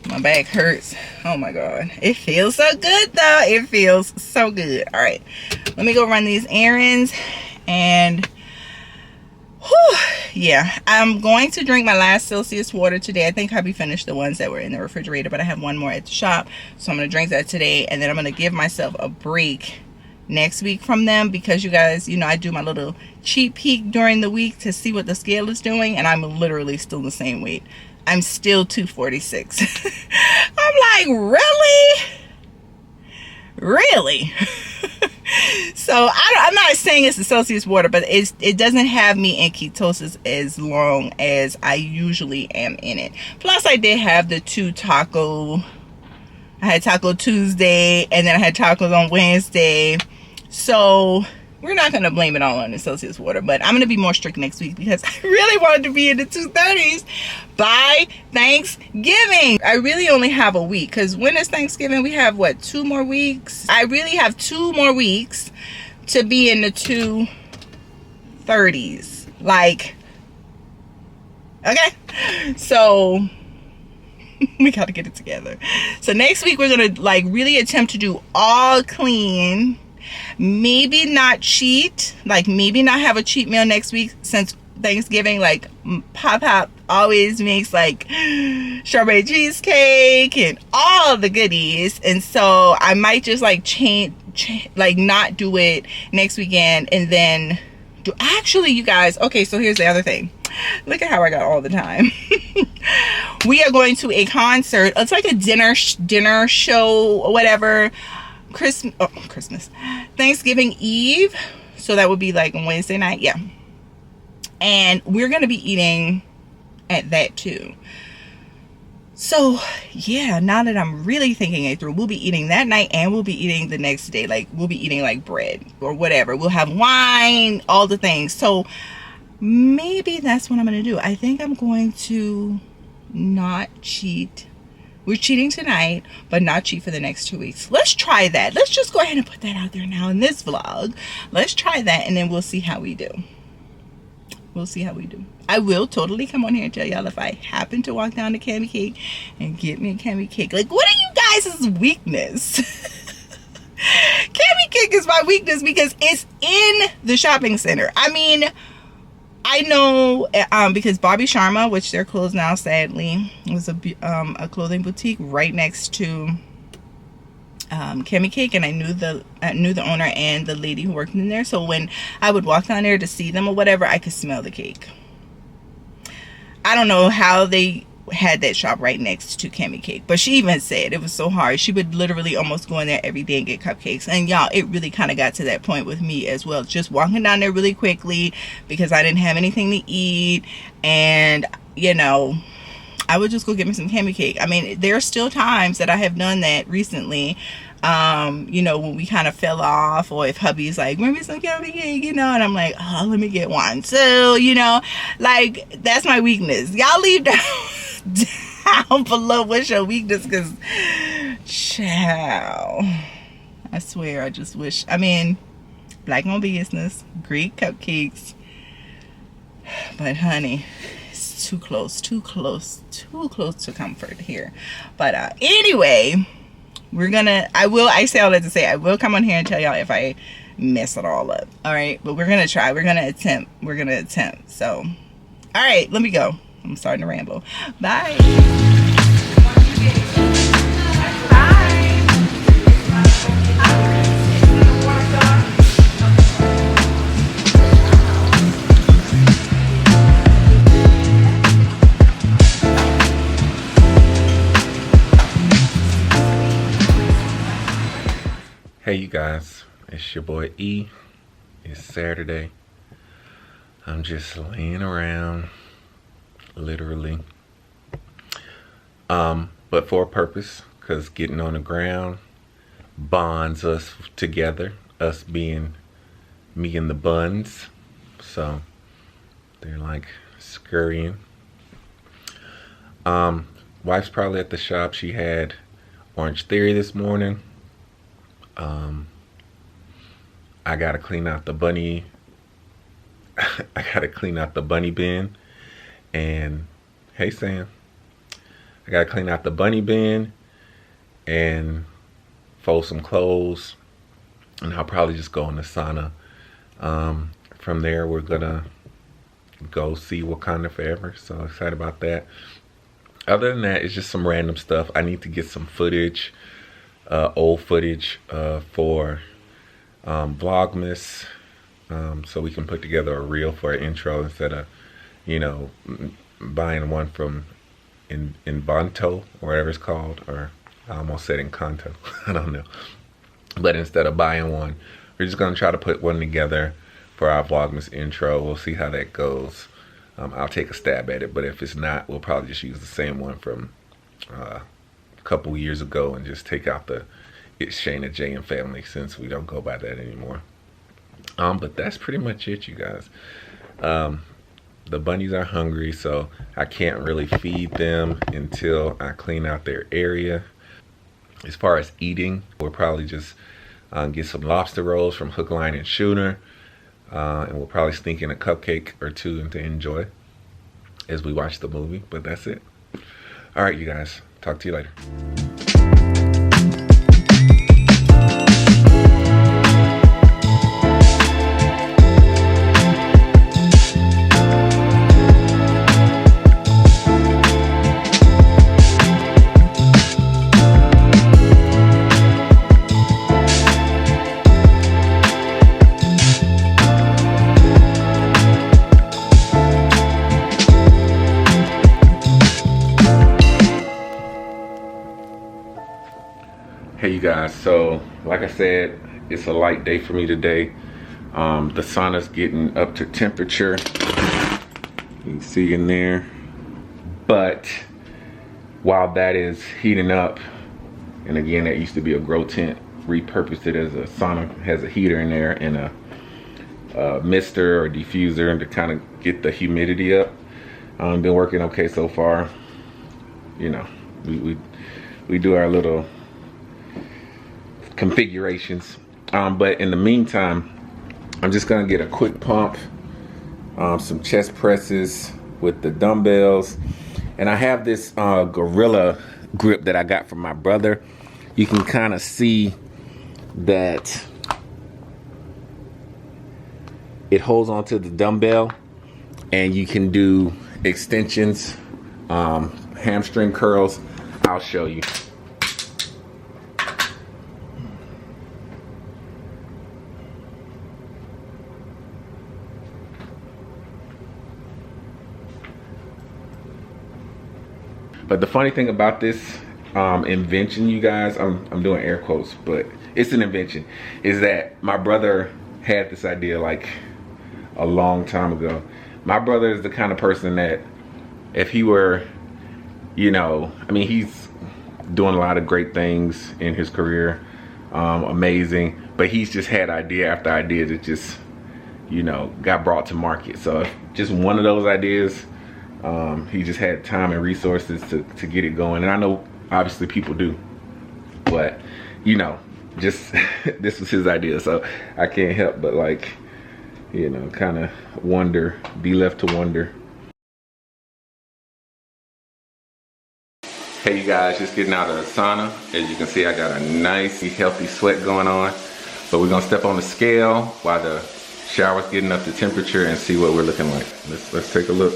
my back hurts. Oh my god, it feels so good though. It feels so good. All right, let me go run these errands. And whew, yeah, I'm going to drink my last Celsius water today. I think hubby finished the ones that were in the refrigerator, but I have one more at the shop, so I'm gonna drink that today. And then I'm gonna give myself a break next week from them, because you guys, you know, I do my little cheat peek during the week to see what the scale is doing, and I'm literally still the same weight. I'm still 246. I'm like, really? So I'm not saying it's the Celsius water, but it doesn't have me in ketosis as long as I usually am in it. Plus I did have the I had Taco Tuesday, and then I had tacos on Wednesday. So we're not going to blame it all on the Celsius water, but I'm going to be more strict next week because I really wanted to be in the 230s by Thanksgiving. I really only have a week, because when is Thanksgiving? We have what, 2 more weeks? I really have 2 more weeks to be in the 230s. Like, okay, so we got to get it together. So next week we're going to like really attempt to do all clean. Maybe not cheat, like maybe not have a cheat meal next week, since Thanksgiving, like Pop always makes like strawberry cheesecake and all the goodies, and so I might just like change like not do it next weekend and then do. Actually, you guys, okay, so here's the other thing. Look at how I got all the time. We are going to a concert. It's like a dinner show or whatever. Christmas, Thanksgiving Eve, so that would be like on Wednesday night, yeah, and we're gonna be eating at that too. So yeah, now that I'm really thinking it through, we'll be eating that night and we'll be eating the next day. Like we'll be eating like bread or whatever, we'll have wine, all the things. So maybe that's what I'm gonna do. I think I'm going to not cheat. We're cheating tonight, but not cheat for the next 2 weeks. Let's try that. Let's just go ahead and put that out there now in this vlog. Let's try that, and then we'll see how we do. We'll see how we do. I will totally come on here and tell y'all if I happen to walk down to Cami Cake and get me a Cami Cake. Like, what are you guys' weakness? Cami Cake is my weakness because it's in the shopping center. I mean, I know because Bobby Sharma, which they're closed now sadly, was a clothing boutique right next to Cami Cake, and I knew the owner and the lady who worked in there. So when I would walk down there to see them or whatever, I could smell the cake. I don't know how they had that shop right next to Cami Cake, but she even said it was so hard. She would literally almost go in there every day and get cupcakes. And y'all, it really kind of got to that point with me as well, just walking down there really quickly because I didn't have anything to eat, and you know, I would just go get me some Cami Cake. I mean, there are still times that I have done that recently, you know, when we kind of fell off, or if hubby's like, bring me some Cami Cake, you know, and I'm like, oh, let me get one. So, you know, like, that's my weakness. Y'all leave down below what's your weakness, because child, I swear, I just wish, I mean, black on business, Greek cupcakes, but honey, it's too close to comfort here. But anyway, I say all that to say I will come on here and tell y'all if I mess it all up. All right, but we're gonna try, we're gonna attempt. So all right, let me go. I'm starting to ramble. Bye. guys? It's your boy E. It's Saturday. I'm just laying around, literally. But for a purpose, because getting on the ground bonds us together, us being me and the buns. So they're like scurrying. Wife's probably at the shop. She had Orange Theory this morning. I gotta clean out the bunny. I gotta clean out the bunny bin. And hey Sam, I gotta clean out the bunny bin and fold some clothes, and I'll probably just go in the sauna. From there, we're gonna go see Wakanda Forever. So excited about that. Other than that, it's just some random stuff. I need to get some footage, old footage for Vlogmas, so we can put together a reel for an intro instead of, you know, buying one from Encanto or whatever it's called, or I almost said Encanto. I don't know. But instead of buying one, we're just gonna try to put one together for our Vlogmas intro. We'll see how that goes. I'll take a stab at it, but if it's not, we'll probably just use the same one from a couple years ago and just take out the It's ShanaJaye and Family, since we don't go by that anymore. But that's pretty much it, you guys. The bunnies are hungry, so I can't really feed them until I clean out their area. As far as eating, we'll probably just get some lobster rolls from Hook, Line, and Shooter. And we'll probably sneak in a cupcake or two to enjoy as we watch the movie, but that's it. All right, you guys, talk to you later. Hey you guys, so like I said, it's a light day for me today. The sauna's getting up to temperature, you can see in there. But while that is heating up, and again, that used to be a grow tent, repurposed it as a sauna, has a heater in there and a mister or diffuser to kind of get the humidity up. Been working okay so far. You know, we do our little configurations, but in the meantime, I'm just gonna get a quick pump, some chest presses with the dumbbells, and I have this gorilla grip that I got from my brother. You can kind of see that it holds onto the dumbbell, and you can do extensions, hamstring curls. I'll show you. But the funny thing about this invention, you guys, I'm doing air quotes, but it's an invention, is that my brother had this idea like a long time ago. My brother is the kind of person that if he were, you know, I mean, he's doing a lot of great things in his career, amazing, but he's just had idea after idea that just, you know, got brought to market. So just one of those ideas, he just had time and resources to get it going. And I know obviously people do, but you know, just this was his idea, so I can't help but, like, you know, kind of wonder, be left to wonder. Hey you guys, just getting out of the sauna. As you can see, I got a nice healthy sweat going on, but we're gonna step on the scale while the shower's getting up to temperature and see what we're looking like. Let's take a look.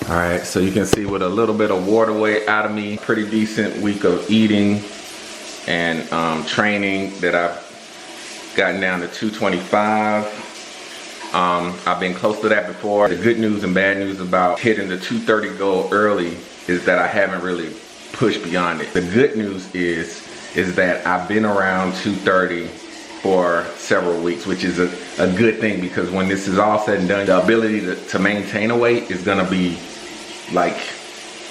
All right, so you can see with a little bit of water weight out of me, pretty decent week of eating and training, that I've gotten down to 225. I've been close to that before. The good news and bad news about hitting the 230 goal early is that I haven't really pushed beyond it. The good news is that I've been around 230 for several weeks, which is a good thing, because when this is all said and done, the ability to maintain a weight is gonna be like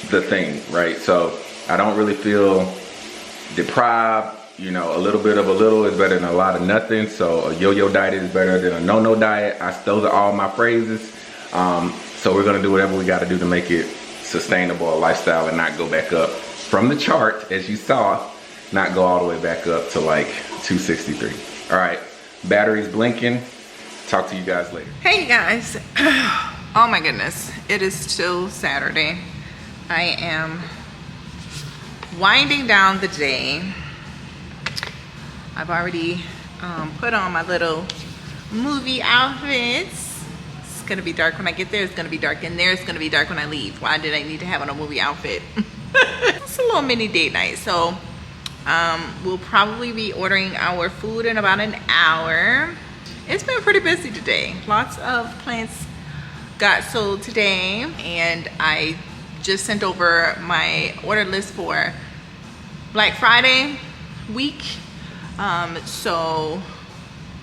the thing, right? So I don't really feel deprived. You know, a little bit of a little is better than a lot of nothing. So a yo-yo diet is better than a no-no diet. Those are all my phrases. So we're gonna do whatever we gotta do to make it sustainable, a lifestyle, and not go back up from the chart, as you saw, not go all the way back up to like 263. All right, battery's blinking. Talk to you guys later. Hey guys. Oh my goodness, it is still Saturday. I am winding down the day. I've already put on my little movie outfits. It's gonna be dark when I get there. It's gonna be dark in there. It's gonna be dark when I leave. Why did I need to have on a movie outfit? It's a little mini date night. So we'll probably be ordering our food in about an hour. It's been pretty busy today. Lots of plants got sold today, and I just sent over my order list for Black Friday week. So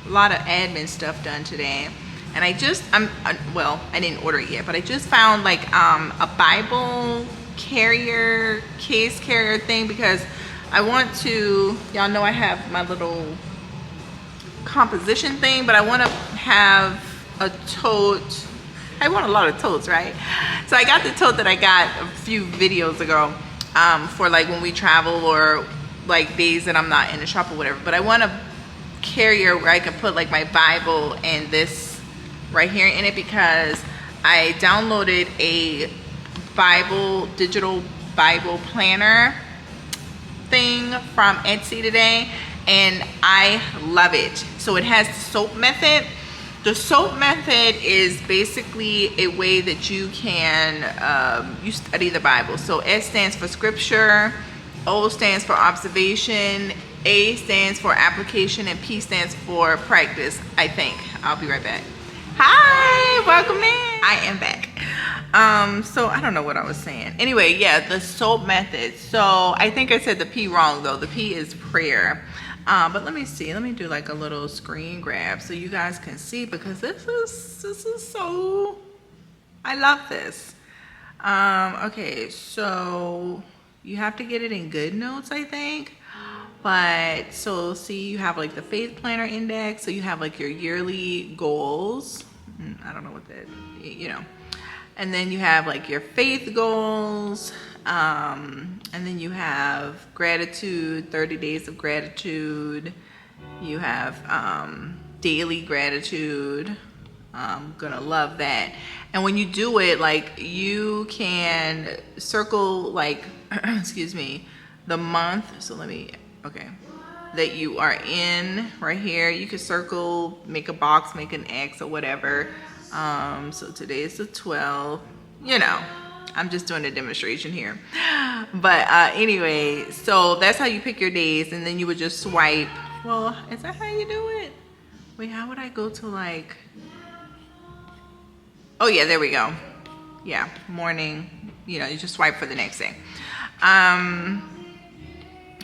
a lot of admin stuff done today, and I didn't order it yet, but I just found like a Bible carrier, case carrier thing, because I want to, y'all know I have my little composition thing, but I want to have a tote. I want a lot of totes, right? So I got the tote that I got a few videos ago for like when we travel, or like days that I'm not in the shop or whatever. But I want a carrier where I can put like my Bible and this right here in it, because I downloaded a digital Bible planner thing from Etsy today, and I love it. So it has the SOAP method. The SOAP method is basically a way that you can you study the Bible. So S stands for scripture, O stands for observation, A stands for application, and P stands for practice, I think. I'll be right back. Hi, welcome in. I am back. So I don't know what I was saying. Anyway, yeah, the SOAP method. So I think I said the P wrong though. The P is prayer. But let me see. Let me do like a little screen grab so you guys can see, because this is so, I love this. Okay, so you have to get it in GoodNotes, I think. But so see, you have like the faith planner index. So you have like your yearly goals. I don't know what that, you know. And then you have like your faith goals. And then you have gratitude, 30 days of gratitude. You have daily gratitude. I'm gonna love that. And when you do it, like you can circle like, excuse me, the month. So let me, okay, that you are in right here. You can circle, make a box, make an X or whatever. So today is the 12th, you know. I'm just doing a demonstration here. But anyway, so that's how you pick your days, and then you would just swipe. Well, is that how you do it? Wait, how would I go to like, oh yeah, there we go. Yeah, morning, you know, you just swipe for the next thing. And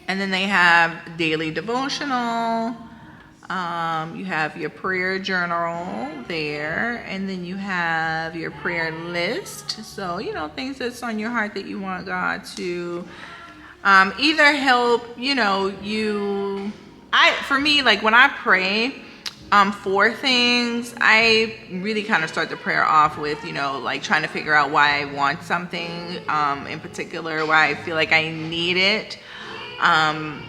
then they have daily devotional. You have your prayer journal there, and then you have your prayer list. So, you know, things that's on your heart that you want God to either help, you know, for me, like when I pray for things, I really kind of start the prayer off with, you know, like trying to figure out why I want something in particular, why I feel like I need it.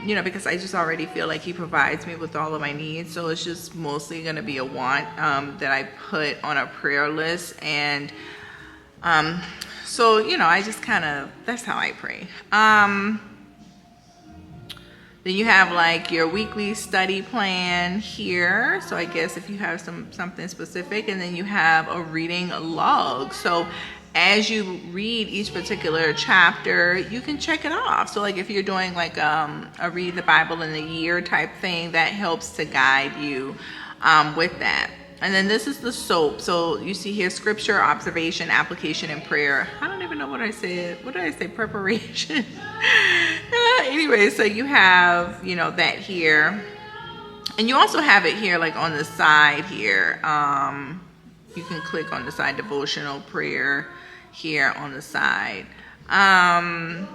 You know, because I just already feel like he provides me with all of my needs. So it's just mostly going to be a want that I put on a prayer list. And so, you know, I just kind of, that's how I pray. Then you have like your weekly study plan here. So I guess if you have something specific, and then you have a reading log. So as you read each particular chapter, you can check it off. So like if you're doing like a read the Bible in a year type thing, that helps to guide you with that. And then this is the soap. So you see here, scripture, observation, application, and prayer. I don't even know what I said. What did I say? Preparation. Anyway, so you have, you know, that here. And you also have it here, like on the side here. You can click on the side, devotional, prayer here on the side. And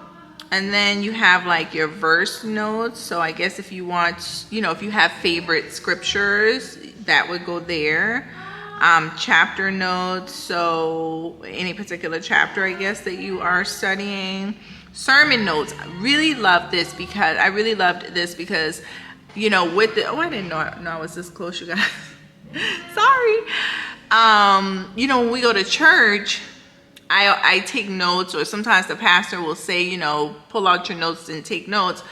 then you have like your verse notes. So I guess if you want, you know, if you have favorite scriptures, that would go there. Chapter notes. So any particular chapter, I guess, that you are studying. Sermon notes. I really loved this because, you know, with the, oh, I didn't know I was this close, you guys. Sorry. You know, when we go to church, I take notes, or sometimes the pastor will say, you know, pull out your notes and take notes.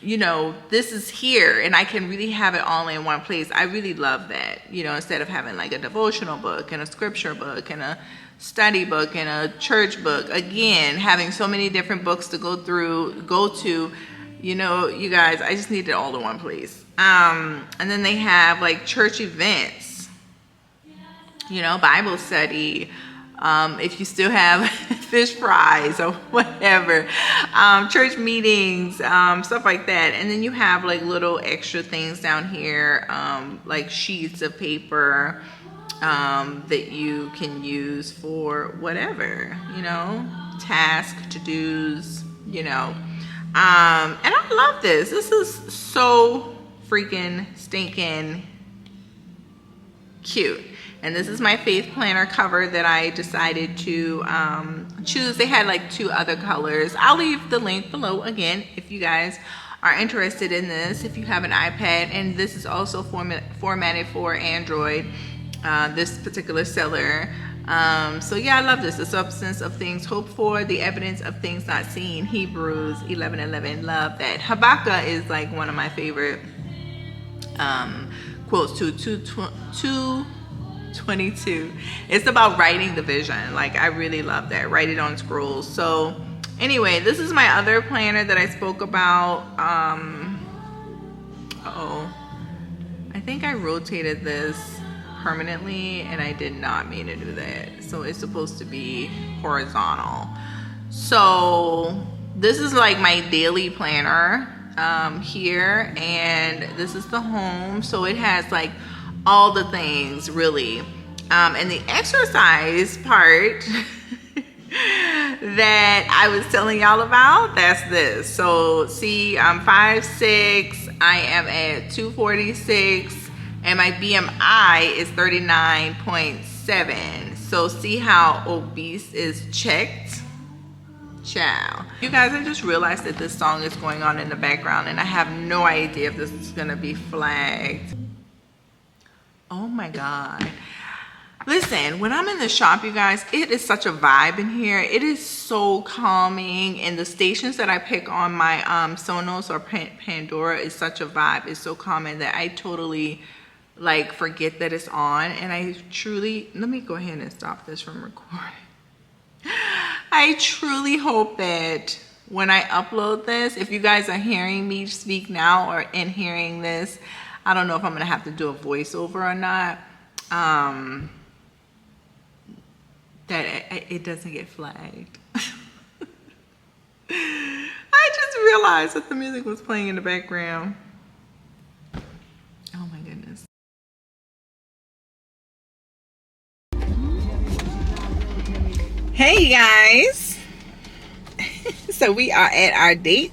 You know, this is here, and I can really have it all in one place. I really love that, you know, instead of having like a devotional book and a scripture book and a study book and a church book. Again, having so many different books to go to, you know, you guys, I just need it all in one place. And then they have like church events, you know, Bible study, if you still have fish fries or whatever, church meetings, stuff like that. And then you have like little extra things down here, like sheets of paper that you can use for whatever, you know, task, to-dos, you know. And I love this. This is so freaking stinking cute. And this is my faith planner cover that I decided to choose. They had like 2 other colors. I'll leave the link below again if you guys are interested in this, if you have an iPad. And this is also formatted for Android, this particular seller. So yeah, I love this. The substance of things hoped for, the evidence of things not seen. Hebrews 11:11. Love that. Habakkuk is like one of my favorite quotes too. 2:22. It's about writing the vision. Like, I really love that. Write it on scrolls. So anyway, this is my other planner that I spoke about. I think I rotated this permanently, and I did not mean to do that. So it's supposed to be horizontal. So this is like my daily planner here, and this is the home. So it has like all the things really, and the exercise part that I was telling y'all about, that's this. So see, I'm 5'6", I am at 246, and my BMI is 39.7. So see how obese is checked? Ciao. You guys, I just realized that this song is going on in the background, and I have no idea if this is gonna be flagged. Oh my God. Listen, when I'm in the shop, you guys, it is such a vibe in here. It is so calming, and the stations that I pick on my Sonos or Pandora is such a vibe. It's so calming that I totally like forget that it's on. And I truly, let me go ahead and stop this from recording. I truly hope that when I upload this, if you guys are hearing me speak now or in hearing this, I don't know if I'm gonna have to do a voiceover or not, that it doesn't get flagged. I just realized that the music was playing in the background. Oh my goodness. Hey guys. So we are at our date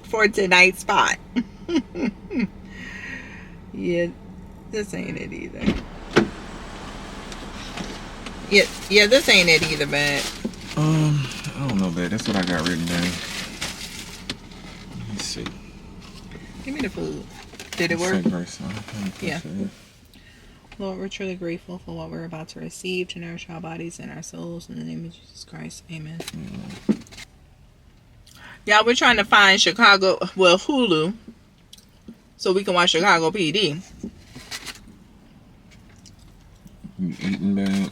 for tonight spot. Yeah, this ain't it either. Yeah, this ain't it either, man. I don't know, babe. That's what I got written down. Let me see. Give me the food. Did it work? Yeah. It. Lord, we're truly grateful for what we're about to receive to nourish our bodies and our souls. In the name of Jesus Christ, amen. Y'all, we're trying to find Chicago, well, Hulu, so we can watch Chicago PD. You eating, babe?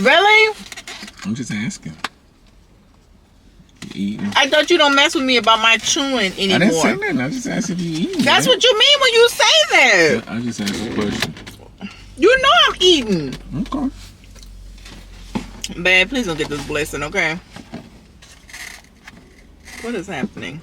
Really? I'm just asking. eating. I thought you don't mess with me about my chewing anymore. I didn't say nothing. I just asked if you eating. That's what you mean when you say that. I just asked a question. You know I'm eating. Okay. Babe, please don't get this blessing, okay? What is happening?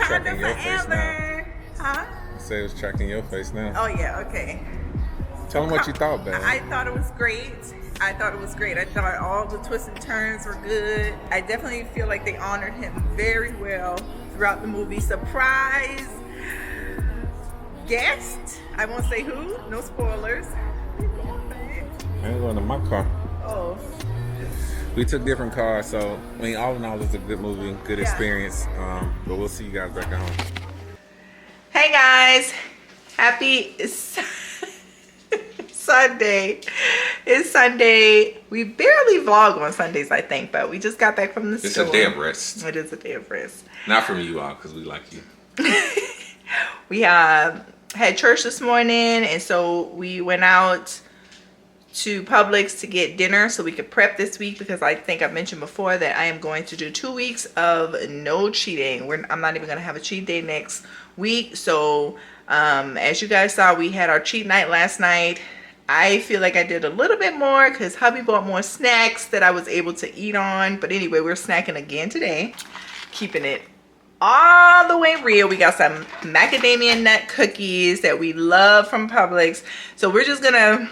Tracking your face now. Huh? Say it was tracking your face now. Oh yeah, okay. Tell them what you thought, babe. I thought it was great. I thought all the twists and turns were good. I definitely feel like they honored him very well throughout the movie. Surprise guest. I won't say who. No spoilers. I ain't going to my car. Oh. We took different cars, so I mean, all in all, it's a good movie, good experience. But we'll see you guys back at home. Hey guys, happy Sunday. It's Sunday. We barely vlog on Sundays, I think, but we just got back from the store. It's a day of rest. It is a day of rest. Not from you all, because we like you. We had church this morning, and so we went out to Publix to get dinner so we could prep this week, because I think I mentioned before that I am going to do 2 weeks of no cheating. I'm not even going to have a cheat day next week. So as you guys saw, we had our cheat night last night. I feel like I did a little bit more because hubby bought more snacks that I was able to eat on. But anyway, we're snacking again today, keeping it all the way real. We got some macadamia nut cookies that we love from Publix. So we're just gonna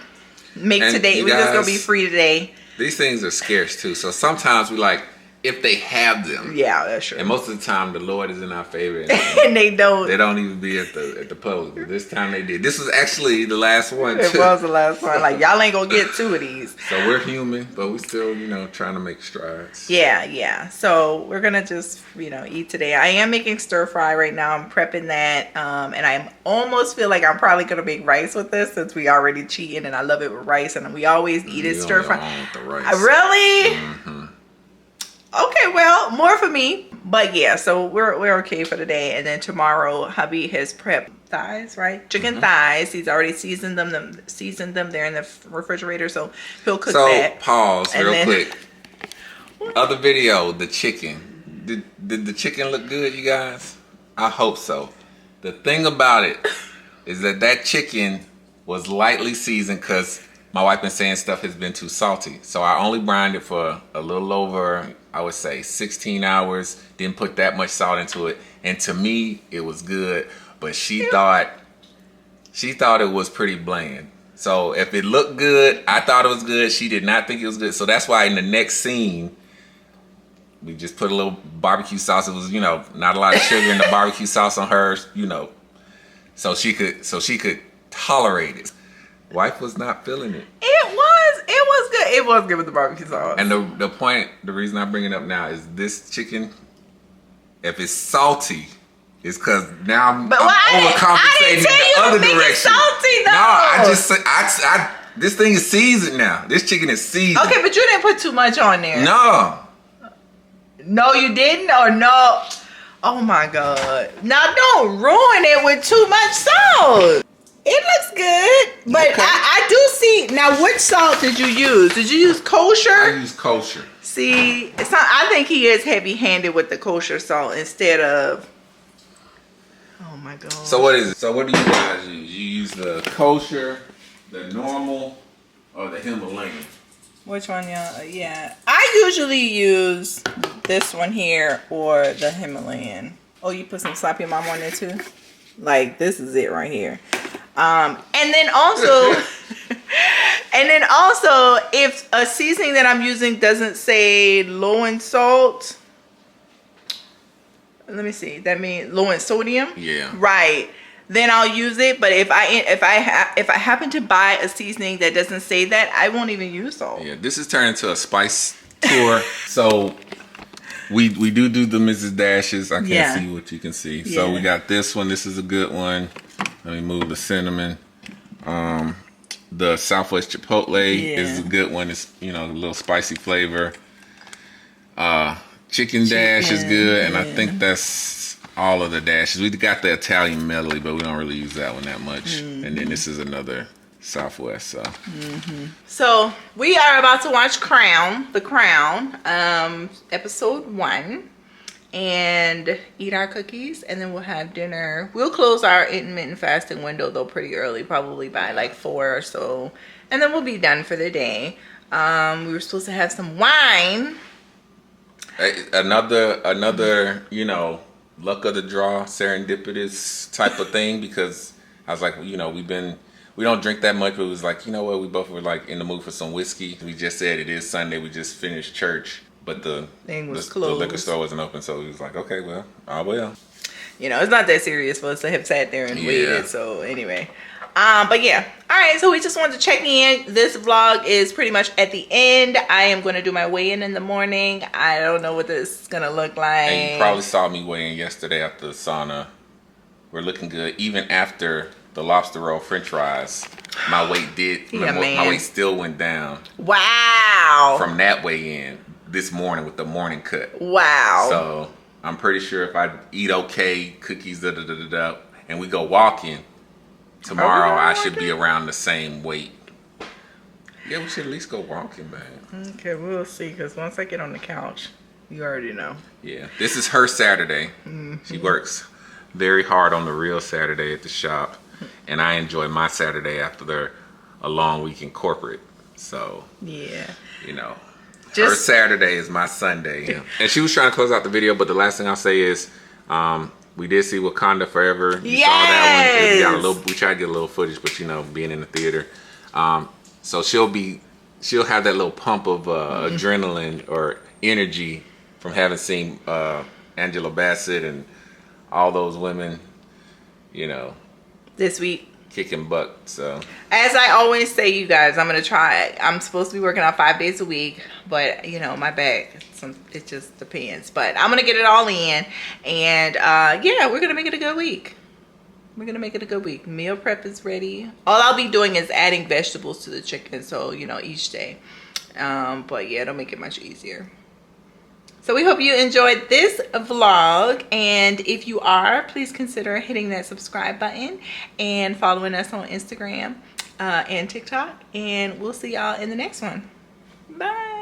make today, we're just gonna be free today. These things are scarce too, so sometimes we like, if they have them. Yeah, that's true. And most of the time the Lord is in our favor. And they don't even be at the Publix. But this time they did. This was actually the last one too. It was the last one. Like, y'all ain't gonna get 2 of these. So we're human, but we still, trying to make strides. Yeah. So we're gonna just, eat today. I am making stir fry right now. I'm prepping that. And I almost feel like I'm probably gonna make rice with this, since we already cheating and I love it with rice, and we always eat it stir fry. Really? Mm-hmm. Okay, well, more for me. But yeah, so we're okay for today. And then tomorrow, hubby has prepped thighs, right? Chicken thighs. He's already seasoned them. They're in the refrigerator, so he'll cook that. So pause real quick. Other video, the chicken. Did the chicken look good, you guys? I hope so. The thing about it is that chicken was lightly seasoned, because my wife been saying stuff has been too salty. So I only brined it for a little over, I would say 16 hours. Didn't put that much salt into it. And to me, it was good. But she thought it was pretty bland. So if it looked good, I thought it was good. She did not think it was good. So that's why in the next scene, we just put a little barbecue sauce. It was, not a lot of sugar in the barbecue sauce on hers, so she could tolerate it. Wife was not feeling it. It was good. It was good with the barbecue sauce. And the reason I bring it up now is this chicken, if it's salty, it's because now I'm overcompensating in the other direction. Salty, though. No, I this thing is seasoned now. This chicken is seasoned. Okay, but you didn't put too much on there. No, you didn't, or no? Oh my God! Now don't ruin it with too much salt. It looks good, but okay. I do see. Now, which salt did you use? Did you use kosher? I used kosher. See, I think he is heavy-handed with the kosher salt instead of. Oh my God! So what is it? So what do you guys use? You use the kosher, the normal, or the Himalayan? Which one, y'all? Yeah, I usually use this one here or the Himalayan. Oh, you put some Slappy Mama on there too? Like, this is it right here. And then also, if a seasoning that I'm using doesn't say low in salt, let me see. That means low in sodium. Yeah. Right. Then I'll use it. But if I happen to buy a seasoning that doesn't say that, I won't even use salt. Yeah. This is turning into a spice tour. So we do the Mrs. Dashes. I can't Yeah. see what you can see. So we got this one. This is a good one. Let me move the cinnamon. The Southwest Chipotle is a good one. It's, you know, a little spicy flavor. Chicken Dash is good, and I think that's all of the dashes. We got the Italian medley, but we don't really use that one that much. And then this is another Southwest. So we are about to watch The Crown, episode 1, and eat our cookies, and then we'll have dinner. We'll close our intermittent fasting window though pretty early, probably by like 4 or so, and then we'll be done for the day. We were supposed to have some wine. Another, you know, luck of the draw, serendipitous type of thing, because I was like, you know, we don't drink that much, but it was like, you know what, we both were like in the mood for some whiskey. We just said it is Sunday, we just finished church, but the liquor store wasn't open, so we was like, okay, well, I will. You know, it's not that serious for us to have sat there and waited. So anyway, but yeah, all right, so we just wanted to check in. This vlog is pretty much at the end. I am going to do my weigh-in in the morning. I don't know what this is going to look like. And you probably saw me weigh in yesterday after the sauna. We're looking good. Even after the lobster roll french fries, my weight still went down. Wow. From that weigh-in this morning with the morning cut. Wow. So I'm pretty sure if I eat okay, cookies, and we go walking tomorrow, I should be around the same weight. Yeah, we should at least go walking, man. Okay, we'll see, because once I get on the couch, you already know. Yeah, this is her Saturday. She works very hard on the real Saturday at the shop, and I enjoy my Saturday after a long week in corporate. So, yeah, you know, her Saturday is my Sunday. Yeah. And she was trying to close out the video, but the last thing I'll say is, we did see Wakanda Forever. You saw that one. We tried to get a little footage, but you know, being in the theater. So she'll have that little pump of adrenaline or energy from having seen Angela Bassett and all those women, you know, this week kicking butt. So as I always say, you guys, I'm gonna try it. I'm supposed to be working out 5 days a week, but you know, my back, it just depends. But I'm gonna get it all in, and yeah, we're gonna make it a good week. Meal prep is ready. All I'll be doing is adding vegetables to the chicken, so you know, each day. But yeah, it'll make it much easier. So we hope you enjoyed this vlog, and if you are, please consider hitting that subscribe button and following us on Instagram and TikTok, and we'll see y'all in the next one. Bye.